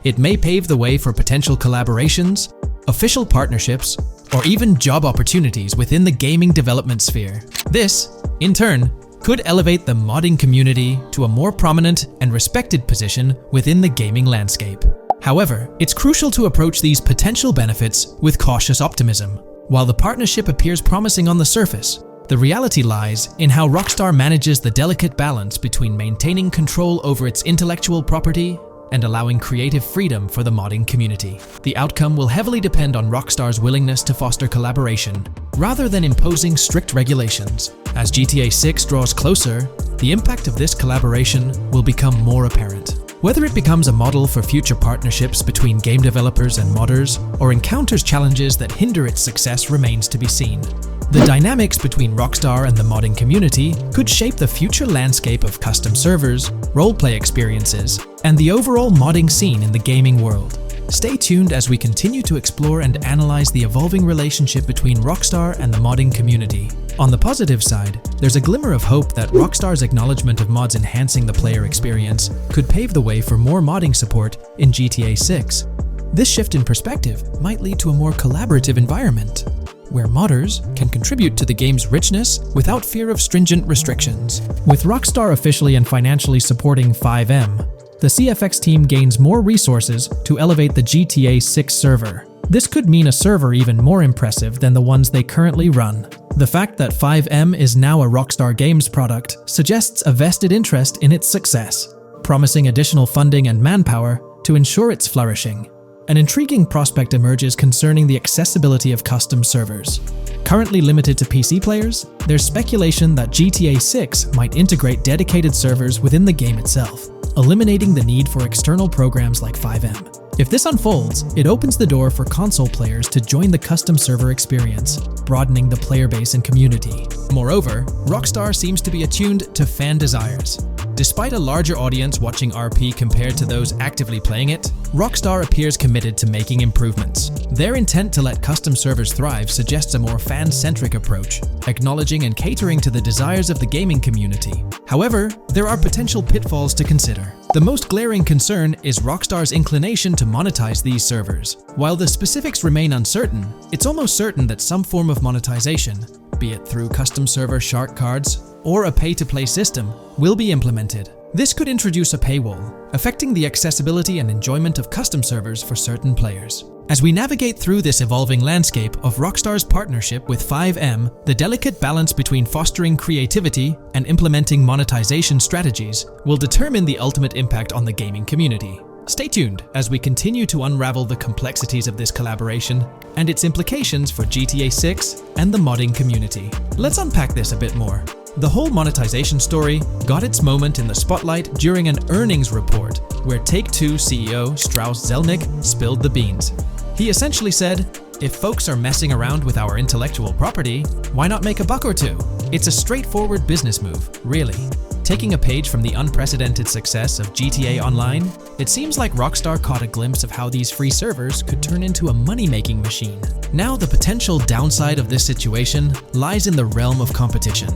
It may pave the way for potential collaborations, official partnerships, or even job opportunities within the gaming development sphere. This, in turn, could elevate the modding community to a more prominent and respected position within the gaming landscape. However, it's crucial to approach these potential benefits with cautious optimism. While the partnership appears promising on the surface, the reality lies in how Rockstar manages the delicate balance between maintaining control over its intellectual property and allowing creative freedom for the modding community. The outcome will heavily depend on Rockstar's willingness to foster collaboration, rather than imposing strict regulations. As GTA 6 draws closer, the impact of this collaboration will become more apparent. Whether it becomes a model for future partnerships between game developers and modders, or encounters challenges that hinder its success remains to be seen. The dynamics between Rockstar and the modding community could shape the future landscape of custom servers, roleplay experiences, and the overall modding scene in the gaming world. Stay tuned as we continue to explore and analyze the evolving relationship between Rockstar and the modding community. On the positive side, there's a glimmer of hope that Rockstar's acknowledgement of mods enhancing the player experience could pave the way for more modding support in GTA 6. This shift in perspective might lead to a more collaborative environment, where modders can contribute to the game's richness without fear of stringent restrictions. With Rockstar officially and financially supporting FiveM, the CFX team gains more resources to elevate the GTA 6 server. This could mean a server even more impressive than the ones they currently run. The fact that FiveM is now a Rockstar Games product suggests a vested interest in its success, promising additional funding and manpower to ensure its flourishing. An intriguing prospect emerges concerning the accessibility of custom servers. Currently limited to PC players, there's speculation that GTA 6 might integrate dedicated servers within the game itself, eliminating the need for external programs like FiveM. If this unfolds, it opens the door for console players to join the custom server experience, broadening the player base and community. Moreover, Rockstar seems to be attuned to fan desires. Despite a larger audience watching RP compared to those actively playing it, Rockstar appears committed to making improvements. Their intent to let custom servers thrive suggests a more fan-centric approach, acknowledging and catering to the desires of the gaming community. However, there are potential pitfalls to consider. The most glaring concern is Rockstar's inclination to monetize these servers. While the specifics remain uncertain, it's almost certain that some form of monetization, be it through custom server shark cards or a pay-to-play system, will be implemented. This could introduce a paywall, affecting the accessibility and enjoyment of custom servers for certain players. As we navigate through this evolving landscape of Rockstar's partnership with FiveM, the delicate balance between fostering creativity and implementing monetization strategies will determine the ultimate impact on the gaming community. Stay tuned as we continue to unravel the complexities of this collaboration and its implications for GTA 6 and the modding community. Let's unpack this a bit more. The whole monetization story got its moment in the spotlight during an earnings report where Take-Two CEO Strauss Zelnick spilled the beans. He essentially said, "If folks are messing around with our intellectual property, why not make a buck or two?" It's a straightforward business move, really. Taking a page from the unprecedented success of GTA Online, it seems like Rockstar caught a glimpse of how these free servers could turn into a money-making machine. Now the potential downside of this situation lies in the realm of competition.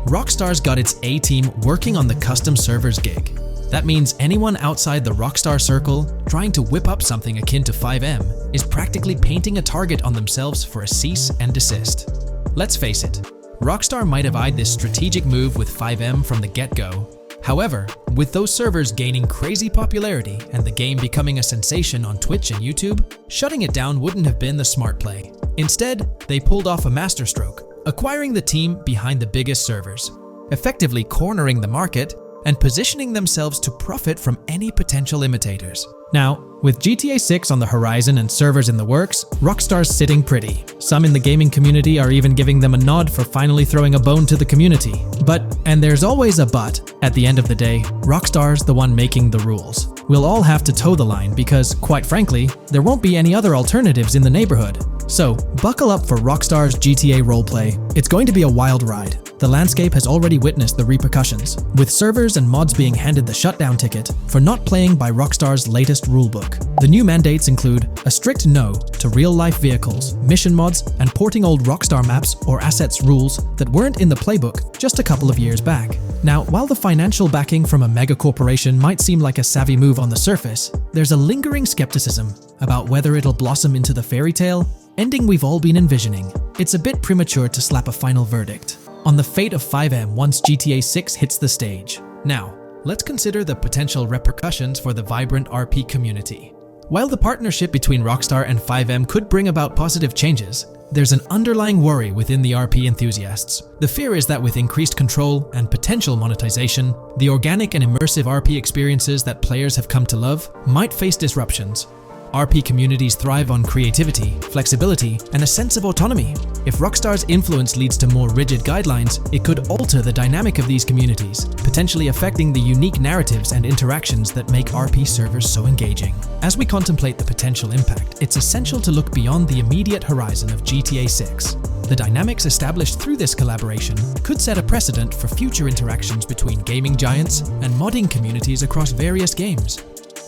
Rockstar's got its A-team working on the custom servers gig. That means anyone outside the Rockstar circle trying to whip up something akin to FiveM is practically painting a target on themselves for a cease and desist. Let's face it, Rockstar might have eyed this strategic move with FiveM from the get-go. However, with those servers gaining crazy popularity and the game becoming a sensation on Twitch and YouTube, shutting it down wouldn't have been the smart play. Instead, they pulled off a masterstroke, acquiring the team behind the biggest servers, effectively cornering the market and positioning themselves to profit from any potential imitators. Now, with GTA 6 on the horizon and servers in the works, Rockstar's sitting pretty. Some in the gaming community are even giving them a nod for finally throwing a bone to the community. But, and there's always a but, at the end of the day, Rockstar's the one making the rules. We'll all have to toe the line because, quite frankly, there won't be any other alternatives in the neighborhood. So, buckle up for Rockstar's GTA roleplay. It's going to be a wild ride. The landscape has already witnessed the repercussions, with servers and mods being handed the shutdown ticket for not playing by Rockstar's latest rulebook. The new mandates include a strict no to real-life vehicles, mission mods, and porting old Rockstar maps or assets rules that weren't in the playbook just a couple of years back. Now, while the financial backing from a mega corporation might seem like a savvy move on the surface, there's a lingering skepticism about whether it'll blossom into the fairy tale ending we've all been envisioning. It's a bit premature to slap a final verdict on the fate of FiveM once GTA 6 hits the stage. Now, let's consider the potential repercussions for the vibrant RP community. While the partnership between Rockstar and FiveM could bring about positive changes, there's an underlying worry within the RP enthusiasts. The fear is that with increased control and potential monetization, the organic and immersive RP experiences that players have come to love might face disruptions. RP communities thrive on creativity, flexibility, and a sense of autonomy. If Rockstar's influence leads to more rigid guidelines, it could alter the dynamic of these communities, potentially affecting the unique narratives and interactions that make RP servers so engaging. As we contemplate the potential impact, it's essential to look beyond the immediate horizon of GTA 6. The dynamics established through this collaboration could set a precedent for future interactions between gaming giants and modding communities across various games.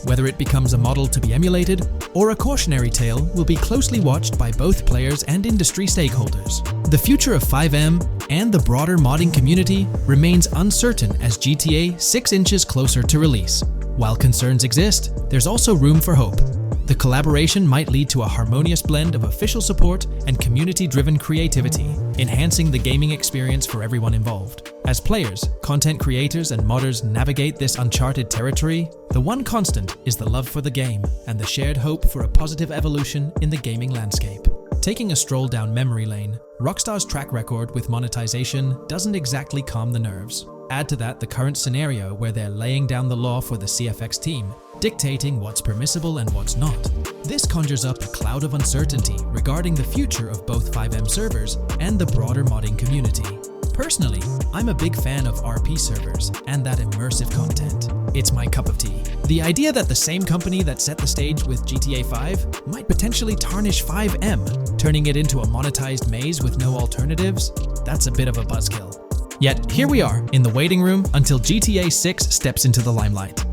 Whether it becomes a model to be emulated or a cautionary tale will be closely watched by both players and industry stakeholders. The future of FiveM and the broader modding community remains uncertain as GTA 6 inches closer to release. While concerns exist, there's also room for hope. The collaboration might lead to a harmonious blend of official support and community-driven creativity, enhancing the gaming experience for everyone involved. As players, content creators, and modders navigate this uncharted territory, the one constant is the love for the game and the shared hope for a positive evolution in the gaming landscape. Taking a stroll down memory lane, Rockstar's track record with monetization doesn't exactly calm the nerves. Add to that the current scenario where they're laying down the law for the CFX team, dictating what's permissible and what's not. This conjures up a cloud of uncertainty regarding the future of both FiveM servers and the broader modding community. Personally, I'm a big fan of RP servers and that immersive content. It's my cup of tea. The idea that the same company that set the stage with GTA 5 might potentially tarnish FiveM, turning it into a monetized maze with no alternatives, that's a bit of a buzzkill. Yet, here we are, in the waiting room until GTA 6 steps into the limelight.